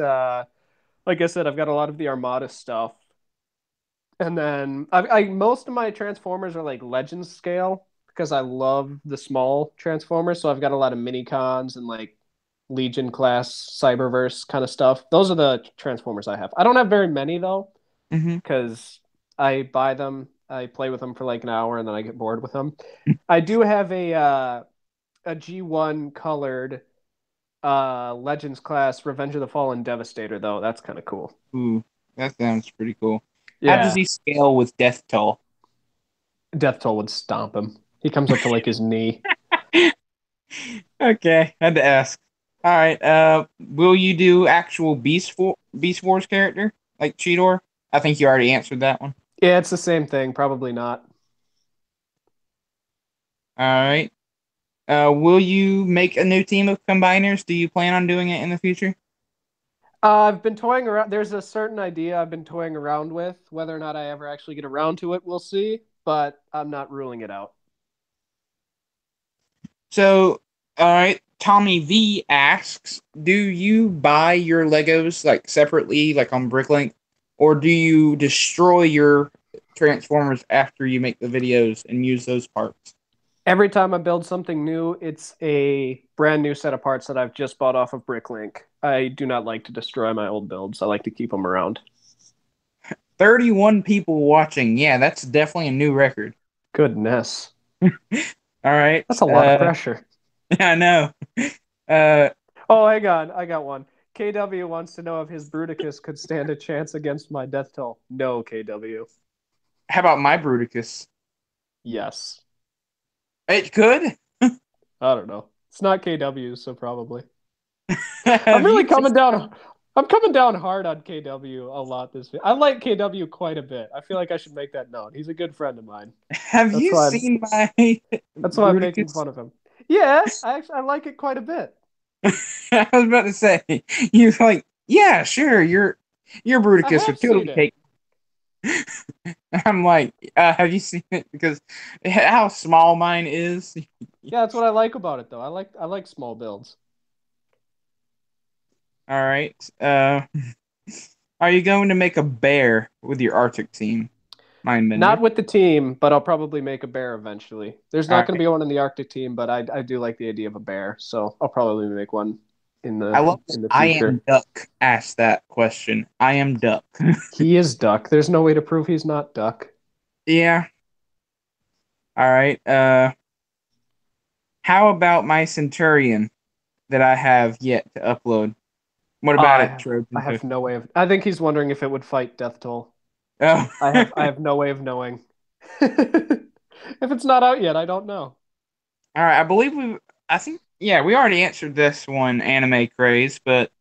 like I said, I've got a lot of the Armada stuff. And then I most of my Transformers are like Legends scale because I love the small Transformers. So I've got a lot of mini cons and like Legion class Cyberverse kind of stuff. Those are the Transformers I have. I don't have very many though Mm-hmm. because I buy them, I play with them for like an hour, and then I get bored with them. I do have a G1 colored Legends class Revenge of the Fallen Devastator though. That's kind of cool. Ooh, that sounds pretty cool. How does Yeah, he scale with Death Toll? Death Toll would stomp him. He comes up to like his knee. Okay, had to ask. All right. Will you do actual Beast Wars character like Cheetor? I think you already answered that one. Yeah, it's the same thing. Probably not. All right. Will you make a new team of combiners? Do you plan on doing it in the future? I've been toying around. There's a certain idea I've been toying around with. Whether or not I ever actually get around to it, we'll see. But I'm not ruling it out. So, all right. Tommy V asks, do you buy your Legos like separately, like on Bricklink, or do you destroy your Transformers after you make the videos and use those parts? Every time I build something new, it's a brand new set of parts that I've just bought off of Bricklink. I do not like to destroy my old builds. I like to keep them around. 31 people watching. Yeah, that's definitely a new record. Goodness. All right. That's a lot of pressure. I know. Uh, Oh, hang on. I got one. KW wants to know if his Bruticus could stand a chance against my Death Toll. No, KW. how about my Bruticus? Yes. It could. I don't know. It's not KW, so probably. I'm Have really you coming down. I'm coming down hard on KW a lot this week. I like KW quite a bit. I feel like I should make that known. He's a good friend of mine. have That's you why I'm seen my that's why I'm making Bruticus? fun of him. Yeah, I like it quite a bit. I was about to say, you're like, yeah, sure, your I Bruticus have would seen totally it. take. I'm like, have you seen it? Because how small mine is. Yeah, that's what I like about it though. I like small builds. All right. Are you going to make a bear with your Arctic team, Not Mindbender? with the team, but I'll probably make a bear eventually. There's All not going to right. be one in the Arctic team, but I do like the idea of a bear, so I'll probably make one in I the love that in the I am future. Duck asked that question. I am Duck. He is Duck. There's no way to prove he's not Duck. Yeah. All right. How about my Centurion that I have yet to upload? What about it, I Trojan have Toast? no way of. I think he's wondering if it would fight Death Toll. Oh. I have no way of knowing. If it's not out yet, I don't know. All right. I believe I think. Yeah, we already answered this one, anime craze, but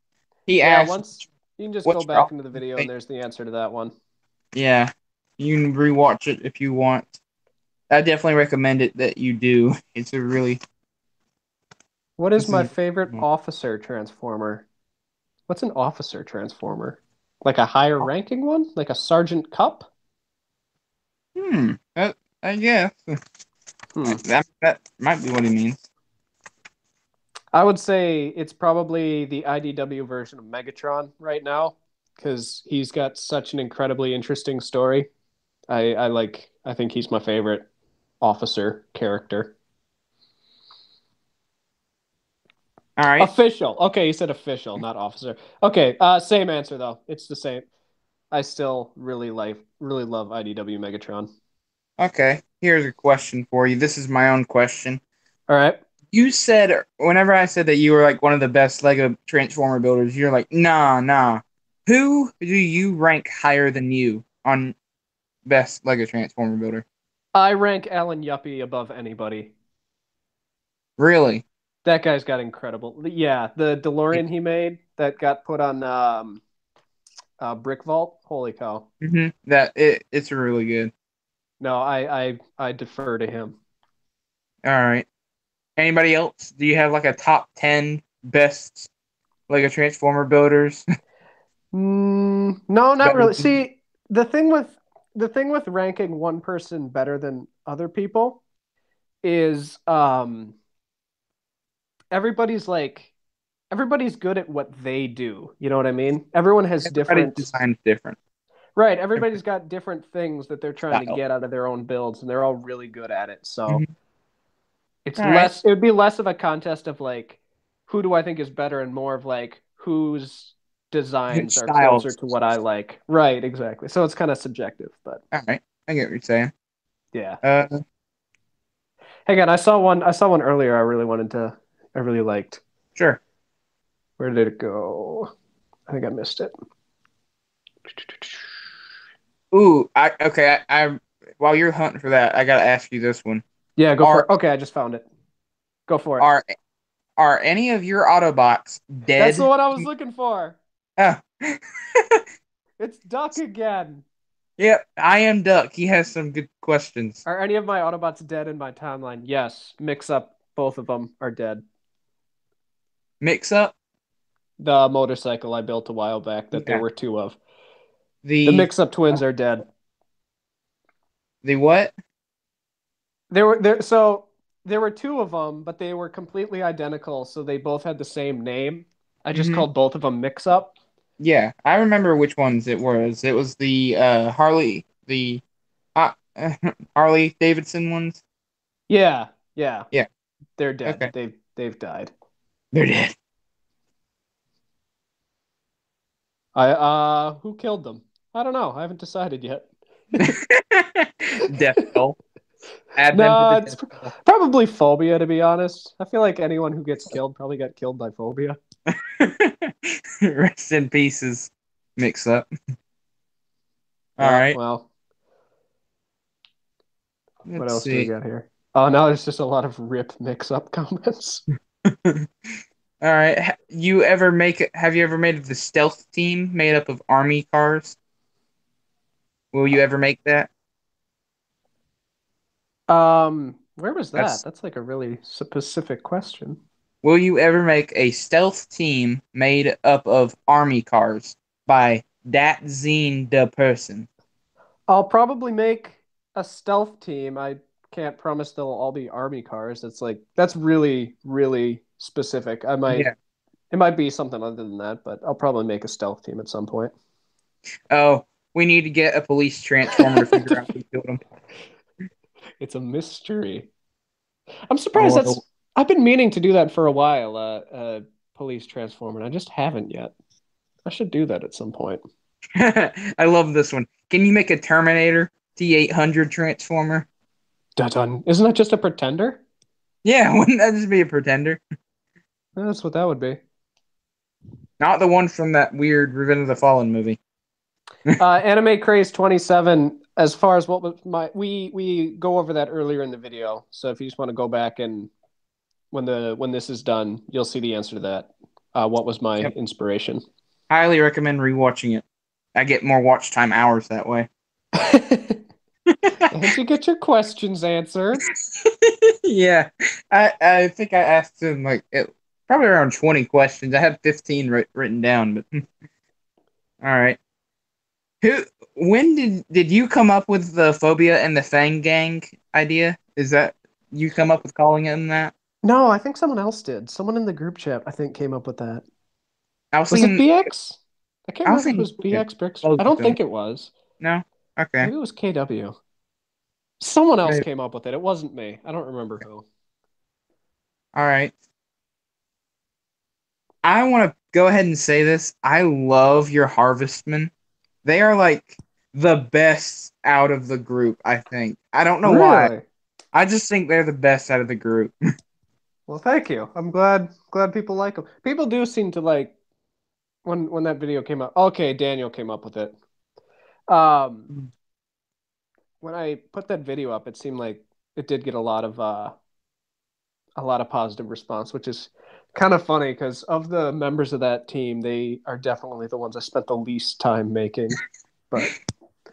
he Yeah, asked, once you can just go "What's your back into the video and ultimate?" there's the answer to that one. Yeah, you can rewatch it if you want. I definitely recommend it that you do. It's a really What is this is my favorite officer transformer? What's an officer transformer? Like a higher ranking one? Like a Sergeant Cup? I guess Hmm. that might be what he means. I would say it's probably the IDW version of Megatron right now because he's got such an incredibly interesting story. I think he's my favorite officer character. All right. Official. Okay, you said official, not officer. Okay, same answer though. It's the same. I still really love IDW Megatron. Okay. Here's a question for you. This is my own question. All right. You said whenever I said that you were like one of the best Lego Transformer builders, you're like, nah, nah. Who do you rank higher than you on best Lego Transformer builder? I rank Alan Yuppie above anybody. Really? That guy's got incredible. Yeah, the DeLorean he made that got put on Brick Vault. Holy cow! It's really good. No, I defer to him. All right. Anybody else? Do you have like a top 10 best Lego Transformer builders? No, not Better really. than See, the thing with ranking one person better than other people is everybody's like everybody's good at what they do. You know what I mean? Everyone has everybody's different design's different. right, everybody's got different things that they're trying to Style. get out of their own builds and they're all really good at it. So, Mhm. it's All right. less it would be less of a contest of like who do I think is better and more of like whose Good designs are closer styles. to what I like. Right, exactly. So it's kind of subjective, but All right. I get what you're saying. yeah. Uh, Hang on, I saw one earlier I really liked. sure. Where did it go? I think I missed it. Ooh, I while you're hunting for that, I gotta ask you this one. Yeah, go for Are it. Okay, I just found it. Go for it. are are any of your Autobots That's the dead? one I was looking for. Oh. It's Duck again. Yep, I am Duck. He has some good questions. Are any of my Autobots dead in my timeline? Yes. Mix up. Both of them are dead. Mix up? The motorcycle I built a while back that there Yeah. were two of. The The mix up twins are dead. the what? There were two of them, but they were completely identical, so they both had the same name. I just Hmm. called both of them mix up. Yeah, I remember which ones it was. It was the the uh, Harley Davidson ones. Yeah, yeah. Yeah. They're dead. Okay. They've died. They're dead. I who killed them? I don't know. I haven't decided yet. Death toll. Add them to No, the it's death toll. probably phobia to be honest. I feel like anyone who gets killed probably got killed by phobia. Rest in pieces. Mix up. All Yeah, right. well, what Let's else do we see. got here? Oh, now there's just a lot of rip mix up comments. All right. Have you ever made the stealth team made up of army cars? Will you ever make that? Where was that? That's That's like a really specific question. Will you ever make a stealth team made up of army cars by that zine the person? I'll probably make a stealth team. I can't promise they'll all be army cars. It's like that's really specific. Yeah. It might be something other than that, but I'll probably make a stealth team at some point. Oh, we need to get a police transformer to figure out who killed him. It's a mystery. I'm surprised Oh, that's I've been meaning to do that for a while, police transformer, and I just haven't yet. I should do that at some point. I love this one. Can you make a Terminator T800 transformer? Dun. Isn't that just a pretender? Yeah, wouldn't that just be a pretender? That's what that would be. Not the one from that weird Revenge of the Fallen movie. Anime Craze 27. As far as what was my, we go over that earlier in the video. So if you just want to go back and when this is done, you'll see the answer to that. What was my Yep. inspiration? Highly recommend rewatching it. I get more watch time hours that way. And you get your questions answered. Yeah, I think I asked him probably around 20 questions. I had 15 written down, but all right. Who? When did you come up with the phobia and the Fang Gang idea? Is that you come up with calling it that? No, I think someone else did. Someone in the group chat, I think, came up with that. I was Was it thinking. BX? I can't I was remember if it thinking was BX Bricks. I both of don't them. think it was. No. Okay. Maybe it was KW. Someone else Maybe. came up with it. It wasn't me. I don't remember who. All right. I want to go ahead and say this. I love your Harvestmen. They are like the best out of the group, I think. I don't know why. Really? I just think they're the best out of the group. Well, thank you. I'm glad people like them. People do seem to like when that video came out. Okay, Daniel came up with it. Um, when I put that video up, it seemed like it did get a lot of positive response, which is kind of funny because of the members of that team, they are definitely the ones I spent the least time making. But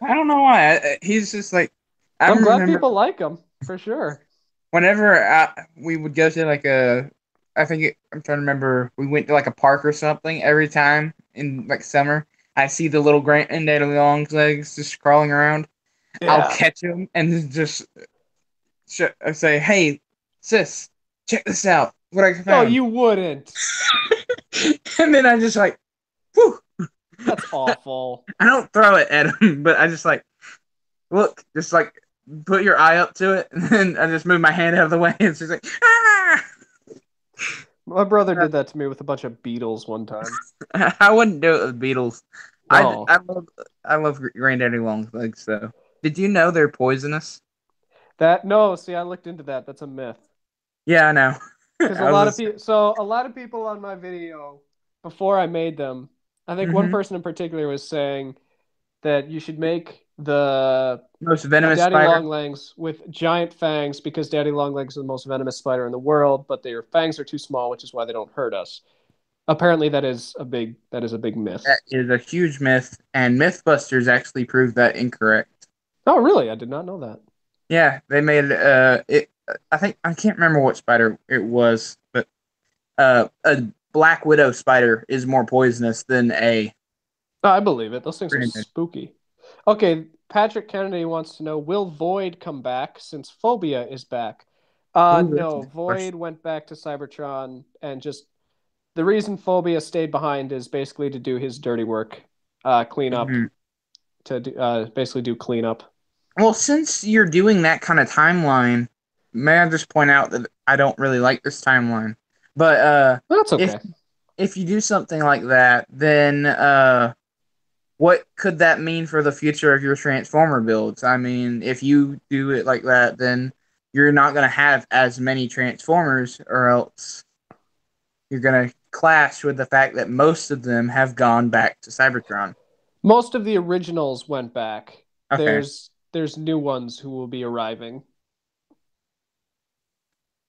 I don't know why. He's just like I I'm glad remember people like him for sure. whenever we would go to I'm trying to remember. We went to like a park or something every time in like summer. I see the little granddaddy long legs just crawling around. I'll Yeah. catch him and just say, "Hey, sis, check this out. What I Oh, found." you wouldn't. And then I just like, whew. That's awful. I don't throw it at him, but I just like look, just like put your eye up to it, and then I just move my hand out of the way, and she's like, ah. My brother did that to me with a bunch of beetles one time. I wouldn't do it with Beatles. I No. I love I love Granddaddy Longlegs though. Did you know they're poisonous? That no, see, I looked into that. That's a myth. Yeah, I know. Because a I lot of was people, so a lot of people on my video before I made them, I think one hmm person in particular was saying that you should make the most venomous daddy spider. longlegs with giant fangs because daddy longlegs are the most venomous spider in the world, but their fangs are too small, which is why they don't hurt us. Apparently, that is a big myth. That is a huge myth, and MythBusters actually proved that incorrect. Oh, really? I did not know that. Yeah, they made it. I think I can't remember what spider it was, but a black widow spider is more poisonous than a Oh, I believe it. Those things are granddad. spooky. Okay, Patrick Kennedy wants to know, will Void come back since Phobia is back? Ooh, that's a No, good question. Void went back to Cybertron and just the reason Phobia stayed behind is basically to do his dirty work, clean up, Mhm. basically do cleanup. Well, since you're doing that kind of timeline, may I just point out that I don't really like this timeline. But That's if okay. if you do something like that, then what could that mean for the future of your Transformer builds? I mean, if you do it like that, then you're not going to have as many Transformers, or else you're going to clash with the fact that most of them have gone back to Cybertron. Most of the originals went back. Okay. There's new ones who will be arriving.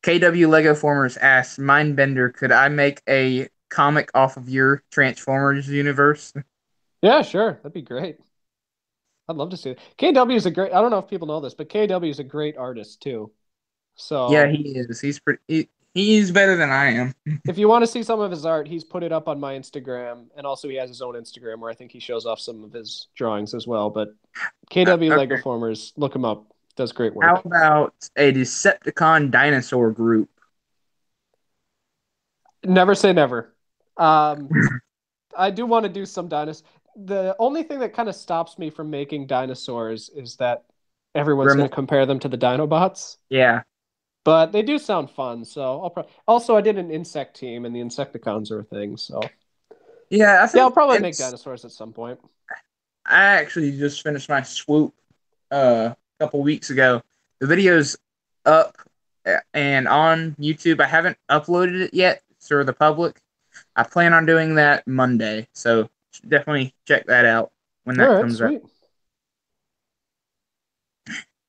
KW Lego Formers asks, Mindbender, could I make a comic off of your Transformers universe? Yeah, sure. That'd be great. I'd love to see it. KW is a great, I don't know if people know this, but KW is a great artist too. Yeah, So he is. He's better than I am. if you want to see some of his art, he's put it up on my Instagram, and also he has his own Instagram where I think he shows off some of his drawings as well. But KW Lego Okay. Formers, look him up. Does great How work. about a Decepticon dinosaur group? Never say never. Um, I do want to do some dinosaurs. The only thing that kind of stops me from making dinosaurs is that everyone's going Gremlin? to compare them to the Dinobots. Yeah. But they do sound fun, so also I did an insect team, and the Insecticons are a thing. So Yeah, I yeah, I'll think probably make it's. dinosaurs at some point. I actually just finished my swoop a couple weeks ago. The video's up and on YouTube. I haven't uploaded it yet for the public. I plan on doing that Monday, so definitely check that out when All that right, comes out. sweet.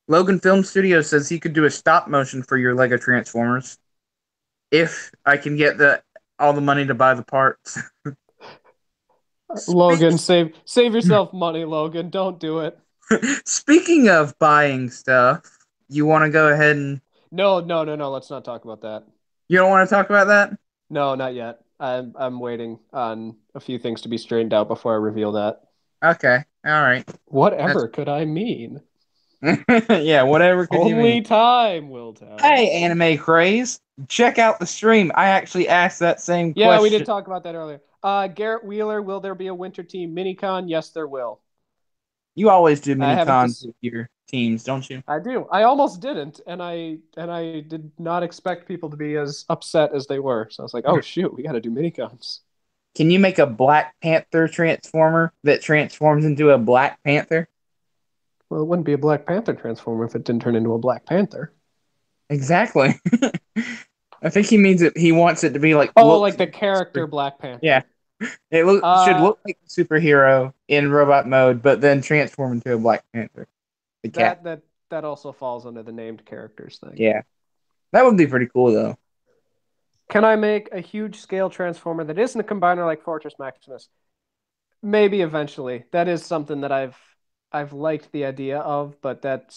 Logan Film Studio says he could do a stop motion for your Lego Transformers if I can get the all the money to buy the parts. Speak, Logan, save yourself money, Logan. Don't do it. Speaking of buying stuff, you want to go ahead and No, no, no, no. Let's not talk about that. you don't want to talk about that? No, not yet. I'm waiting on a few things to be straightened out before I reveal that. Okay, all right. That's Whatever could I mean? yeah, whatever could you mean? Only time will tell. Hey, anime craze, check out the stream. I actually asked that same Yeah, we did question. talk about that earlier. Garrett Wheeler, will there be a winter team minicon? Yes, there will. You always do I mini haven't cons dis- with your teams, don't you? I do. I almost didn't, and I did not expect people to be as upset as they were. So I was like, oh shoot, we got to do minicons. Can you make a Black Panther transformer that transforms into a Black Panther? Well, it wouldn't be a Black Panther transformer if it didn't turn into a Black Panther. Exactly. I think he means it. He wants it to be like Oh, looks. like the character Black Panther. Yeah, should Uh, look like a superhero in robot mode, but then transform into a Black Panther, the cat. that also falls under the named characters thing. Yeah, that would be pretty cool though. Can I make a huge scale transformer that isn't a combiner like Fortress Maximus? Maybe eventually. That is something that I've liked the idea of, but that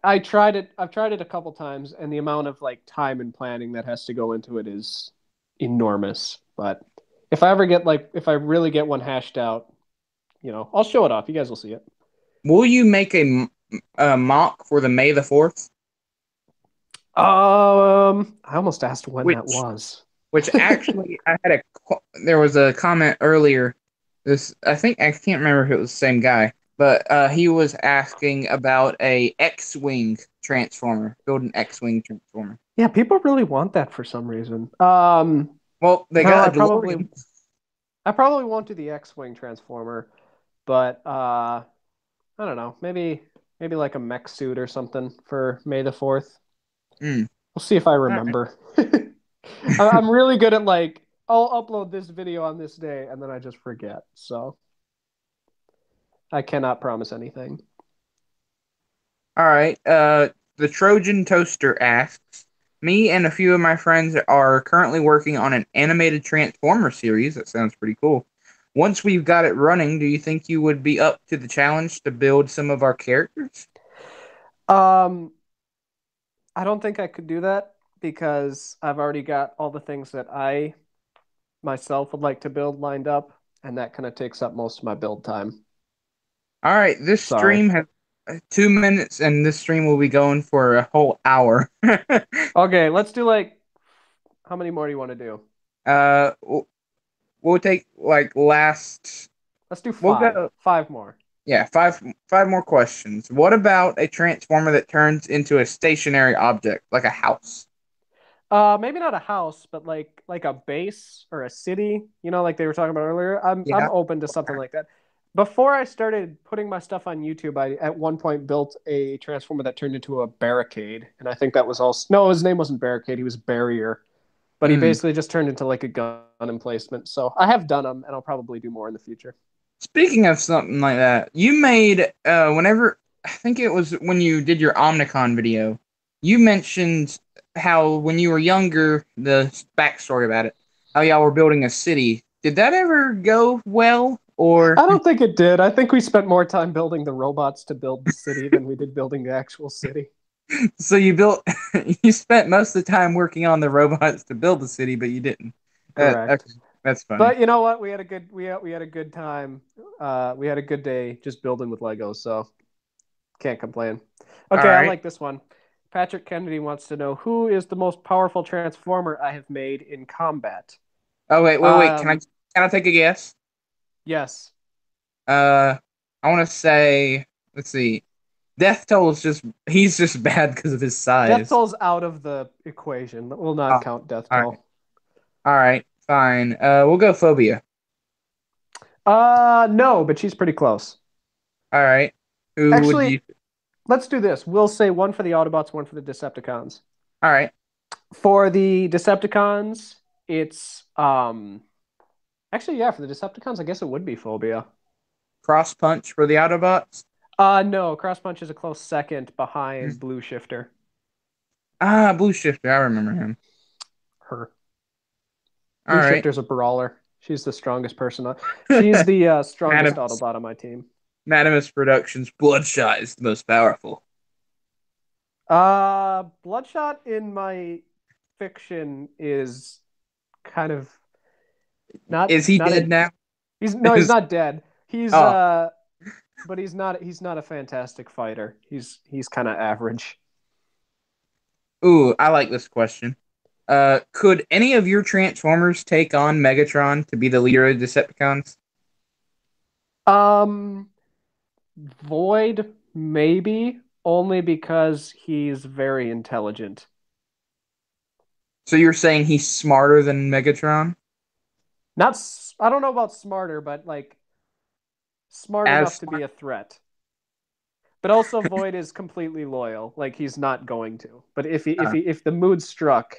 I tried it. I've tried it a couple times, and the amount of like time and planning that has to go into it is enormous. But if I really get one hashed out, I'll show it off. You guys will see it. Will you make a mock for the May 4th? I almost asked when that Which was. which actually I had there was a comment earlier. This I think I can't remember if it was the same guy, but he was asking about a X-wing transformer, build an X-wing transformer. Yeah, people really want that for some reason. Well, they No, got a DeLorean. I probably won't do the X-wing transformer, but I don't know, maybe like a mech suit or something for May the 4th. Mm. We'll see if I All right. remember. I'm really good at like I'll upload this video on this day and then I just forget. So I cannot promise anything. All right. The Trojan Toaster asks, me and a few of my friends are currently working on an animated Transformer series. That sounds pretty cool. Once we've got it running, do you think you would be up to the challenge to build some of our characters? Um, I don't think I could do that because I've already got all the things that I myself would like to build lined up, and that kind of takes up most of my build time. All right. This Sorry. stream has 2 minutes, and this stream will be going for a whole hour. Okay, let's do like how many more do you want to do? uh, we'll take like last. Let's do We'll five. go. Five more. Yeah, five more questions. What about a transformer that turns into a stationary object, like a house? Maybe not a house, but like a base or a city, like they were talking about earlier. I'm Yeah. open to something like that. Before I started putting my stuff on YouTube, I at one point built a transformer that turned into a barricade, and I think that was all. No, his name wasn't Barricade; he was Barrier, but he Hmm. basically just turned into like a gun emplacement. So I have done them, and I'll probably do more in the future. Speaking of something like that, you made whenever I think it was when you did your Omnicon video, you mentioned how when you were younger, the backstory about it, how y'all were building a city. Did that ever go well, or I don't think it did. I think we spent more time building the robots to build the city than we did building the actual city. so you built you spent most of the time working on the robots to build the city, but you didn't? Correct. Okay, that's funny. But you know what? We had a good time. We had a good day just building with Legos, so can't complain. All Okay, I right. like this one. Patrick Kennedy wants to know who is the most powerful transformer I have made in combat. Oh wait. Can I Um, take a guess? yes. Uh, I want to say, let's see. Death Toll is just he's just bad because of his Death size. Toll's out of the equation. We'll not Oh, count Death all right, Toll. fine. We'll go Phobia. No, but she's pretty close. All right. Who would Actually, you? let's do this. We'll say one for the Autobots, one for the Decepticons. All right. For the Decepticons, it's actually yeah, for the Decepticons, I guess it would be Phobia. Cross punch for the Autobots. No, Cross Punch is a close second behind Blue Shifter. Ah, Blue Shifter. I remember him. Her. All Blue right. Shifter's a brawler. She's the strongest person. She's the strongest Madamus, Autobot on my team. Madamus Productions Bloodshot is the most powerful. Bloodshot in my fiction is kind of not Is he not dead a now? he's not dead. He's Oh, but he's not a fantastic fighter. He's kind of average. ooh, I like this question. Could any of your Transformers take on Megatron to be the leader of the Decepticons? Um Void maybe only because he's very intelligent. So you're saying he's smarter than Megatron? Not I don't know about smarter, but like smart As enough to be smart? a threat. But also Void is completely loyal. Like he's not going to. But if the mood struck,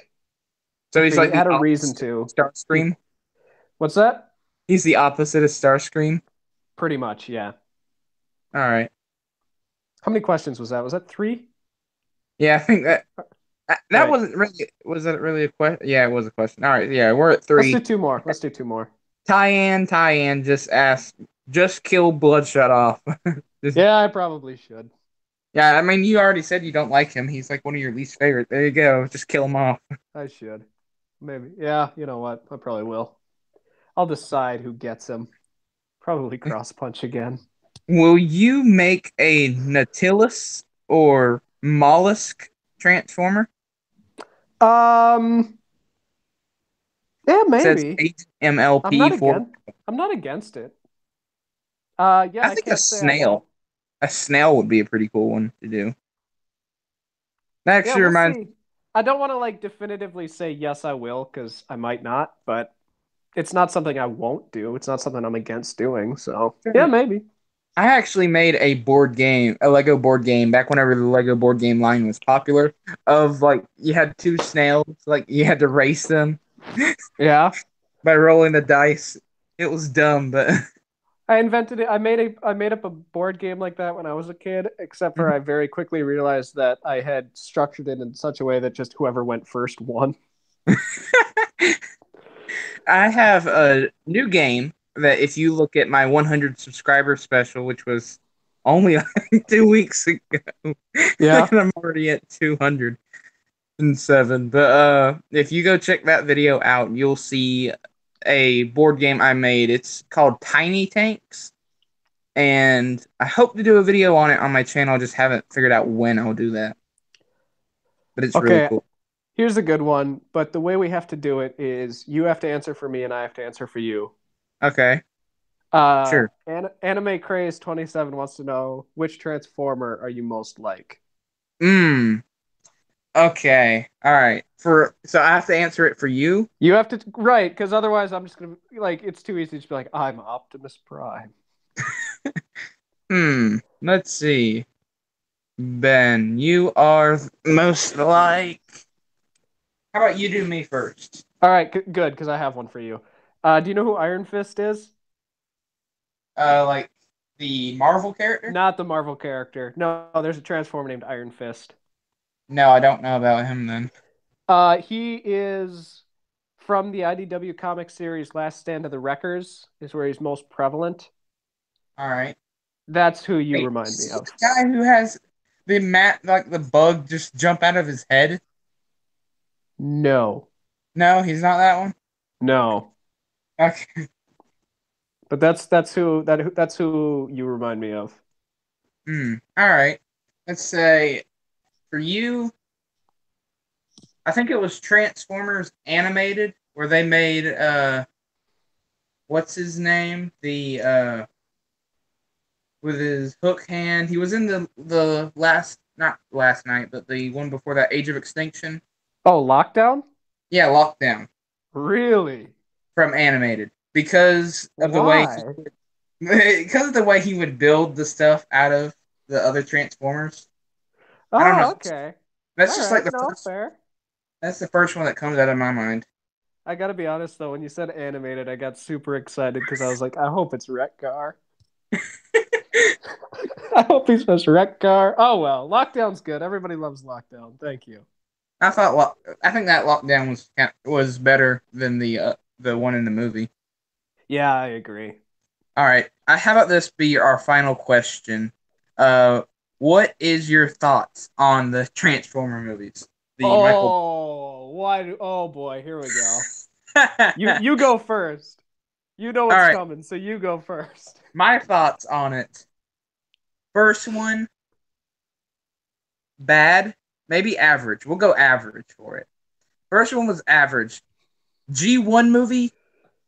So if he's he like the had a reason opposite of to, he Starscream? what's that? He's the opposite of Starscream? Pretty much, yeah. All right. How many questions was that? Was that three? Yeah, I think that All that right. wasn't really was that really a question? Yeah, it was a question. All right, yeah, we're at Let's do three. two more. Let's do two more. Tyann just asked, just kill Bloodshot off. Just- Yeah, I probably should. yeah, I mean, you already said you don't like him. He's like one of your least favorite. There you go. Just kill him off. I should. Maybe. Yeah, you know what? I probably will. I'll decide who gets him. Probably cross punch again. Will you make a Nautilus or Mollusk Transformer? Um, yeah, Says maybe. I'm HMLP not for. against I'm not against it. Yeah, I I think a can't say I won't. snail. A snail would be a pretty cool one to do. That Yeah, actually we'll reminds. see. I don't want to like definitively say yes I will because I might not, but it's not something I won't do. It's not something I'm against doing. So yeah, maybe. I actually made a board game, a Lego board game, back whenever the Lego board game line was popular. Of like, you had two snails, like you had to race them Yeah. by rolling the dice. It was dumb, but I invented it. I made up a board game like that when I was a kid, except for I very quickly realized that I had structured it in such a way that just whoever went first won. I have a new game that if you look at my 100 subscriber special, which was only like 2 weeks ago, and Yeah. I'm already at 207. But if you go check that video out, you'll see a board game I made. It's called Tiny Tanks, and I hope to do a video on it on my channel. I just haven't figured out when I'll do that, but it's really Okay, cool. here's a good one, but the way we have to do it is you have to answer for me and I have to answer for you. Okay, sure. Anime Craze 27 wants to know which Transformer are you most like? Hmm. Okay. All right. So I have to answer it for you. You have to right, because otherwise I'm just gonna like it's too easy to be like I'm Optimus Prime. Let's see. Ben, you are most like. How about you do me first? All right, good, because I have one for you. Do you know who Iron Fist is? Like the Marvel character? Not the Marvel character. No, there's a Transformer named Iron Fist. No, I don't know about him then. He is from the IDW comic series Last Stand of the Wreckers, is where he's most prevalent. All right. That's who you Wait, remind is me he of. the guy who has the like the bug just jump out of his head? No, No, he's not that one. no. Okay. But that's who you remind me of. All right. Let's say for you, I think it was Transformers animated where they made what's his name? The with his hook hand. He was in the last not last night, but the one before that, Age of Extinction. Oh, Lockdown? Yeah, Lockdown Really? from animated because of the way Why? because of the way he would build the stuff out of the other Transformers. I don't know. Oh, okay. That's All just like right. the No, first. fair. That's the first one that comes out of my mind. I gotta be honest though, when you said animated, I got super excited because I was like, I hope it's Wreck-Gar. I hope he says Wreck-Gar. Oh well, Lockdown's good. Everybody loves Lockdown. Thank you. I think that lockdown was better than the one in the movie. Yeah, I agree. All right. How about this be our final question? Uh, what is your thoughts on the Transformer movies? The Michael. Oh, why? Oh boy, here we go. All You go first. You know what's right. coming, so you go first. My thoughts on it. First one, bad, maybe average. We'll go average for it. First one was average. G1 movie,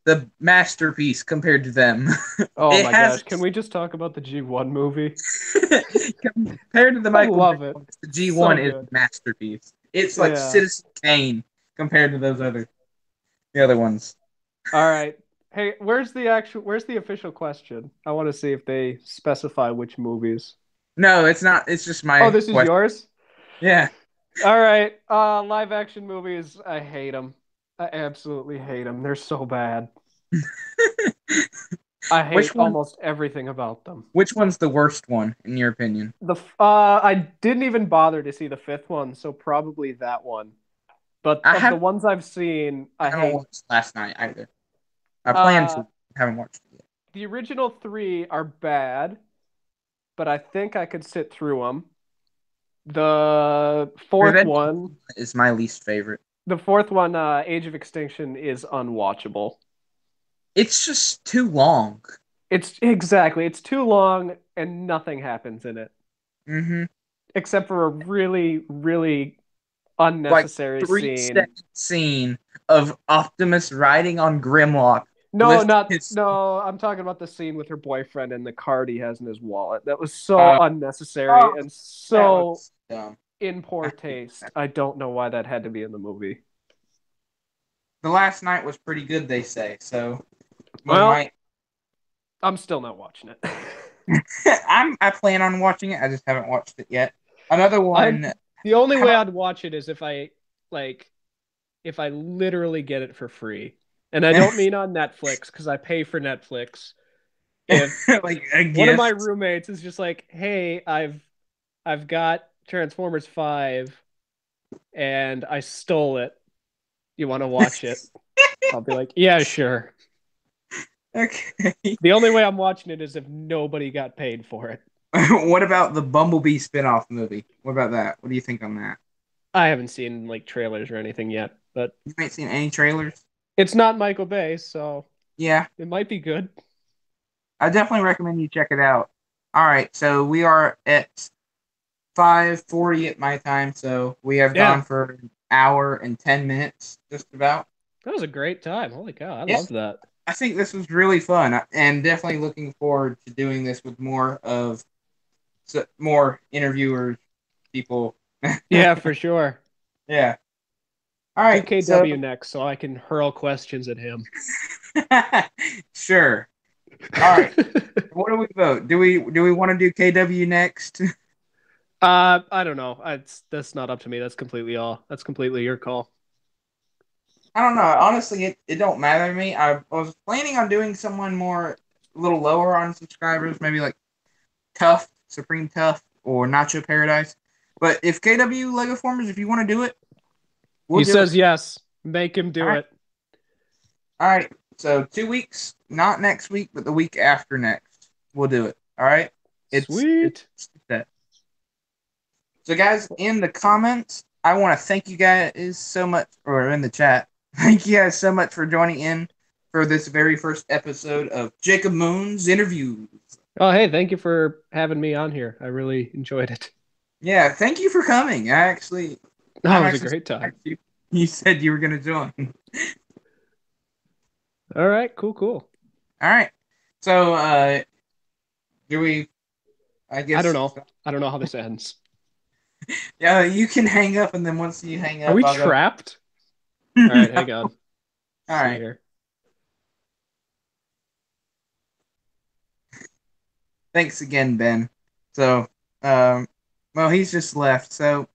the masterpiece compared to them. Oh It my has gosh, can we just talk about the G1 movie? compared to the I Michael Bay love it. ones, the So G1 is good. a masterpiece. It's like Yeah. Citizen Kane compared to the other ones. All right. Hey, where's the official question? I want to see if they specify which movies. No, it's not. It's just Oh, my this is question. yours? Yeah. All right. Live action movies, I hate them. I absolutely hate them. They're so bad. I hate which one? almost everything about them. Which one's the worst one in your opinion? I didn't even bother to see the fifth one, so probably that one. But I of the have ones I've seen, I I haven't hate. watched last night either. I plan Uh, to. Haven't watched it yet. the original three are bad, but I think I could sit through them. The fourth Revenge one, is my least favorite. Age of Extinction, is unwatchable. It's just too long. It's too long and nothing happens in it Mm-hmm. except for a really, really Like unnecessary scene. 3 second scene of Optimus riding on Grimlock, No, lifting not his. no. I'm talking about the scene with her boyfriend and the card he has in his wallet. That was so Uh, unnecessary oh, and that so was dumb. in I poor hate taste. that. I don't know why that had to be in the movie. The last night was pretty good, they say. So we Well, might. I'm still not watching it. I plan on watching it. I just haven't watched it yet. Another I'm one. the only How way about I'd watch it is like if I literally get it for free. And I don't mean on Netflix because I pay for Netflix. If like a one of my gift? roommates is just like, "Hey, I've got Transformers 5 and I stole it. You want to watch it?" I'll be like, "Yeah, sure." Okay. The only way I'm watching it is if nobody got paid for it. What about the Bumblebee spin-off movie? What about that? What do you think on that? I haven't seen like trailers or anything yet, but You ain't seen any trailers? it's not Michael Bay, so Yeah, it might be good. I definitely recommend you check it out. All right, so we are at 5:40 at my time, so we have Yeah, gone for an hour and 10 minutes, just about. that was a great time. Holy cow, I Yeah, love that. I think this was really fun, and definitely looking forward to doing this with more interviewers, people. Yeah, for sure. Yeah. All Do right, so KW next so I can hurl questions at him. sure. All right. What do we vote? Do we want to do KW next? I don't know. That's not up to me. That's completely your call. I don't know. Honestly, it don't matter to me. I was planning on doing someone more a little lower on subscribers, maybe like Tough, Supreme Tough, or Nacho Paradise. But if KW Lego Formers, if you want to do it, we'll He do it. says yes. Make him All do right. it. All right. So 2 weeks, not next week, but the week after next, we'll do it. All right. It's Sweet. that. So guys, in the comments, I want to thank you guys so much, or in the chat, thank you guys so much for joining in for this very first episode of Jacob Moon's interviews. Oh, hey, thank you for having me on here. I really enjoyed it. Yeah, thank you for coming. Oh, it I'm was a actually great time. surprised you said you were gonna join. All right, cool. All right. So, do we? I I don't guess. know. I don't know how this ends. Yeah, you can hang up, and then once you hang Are up, we I'll go. trapped? All right, No. hang on. Let's All see right. here. Thanks again, Ben. So, um, Well, he's just left. So,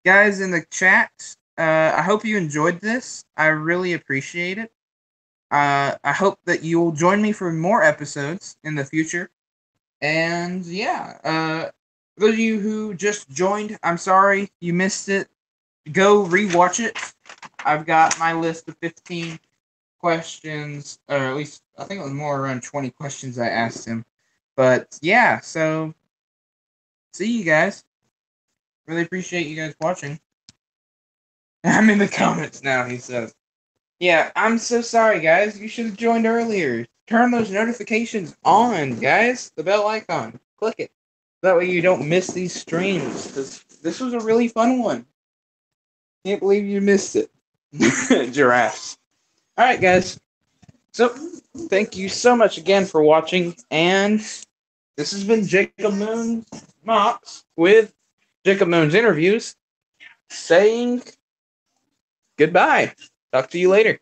guys in the chat, I hope you enjoyed this. I really appreciate it. I hope that you will join me for more episodes in the future. And yeah, those of you who just joined, I'm sorry you missed it. Go rewatch it. I've got my list of 15 questions, or at least I think it was more around 20 questions I asked him. But yeah, so see you guys. Really appreciate you guys watching. I'm in the comments now, he says. Yeah, I'm so sorry, guys. You should have joined earlier. Turn those notifications on, guys. The bell icon. Click it. That way you don't miss these streams, because this was a really fun one. Can't believe you missed it. Giraffes. Alright, guys. So, thank you so much again for watching, and this has been Jacob Moon's Mops with Jacob Moon's Interviews, saying goodbye. Talk to you later.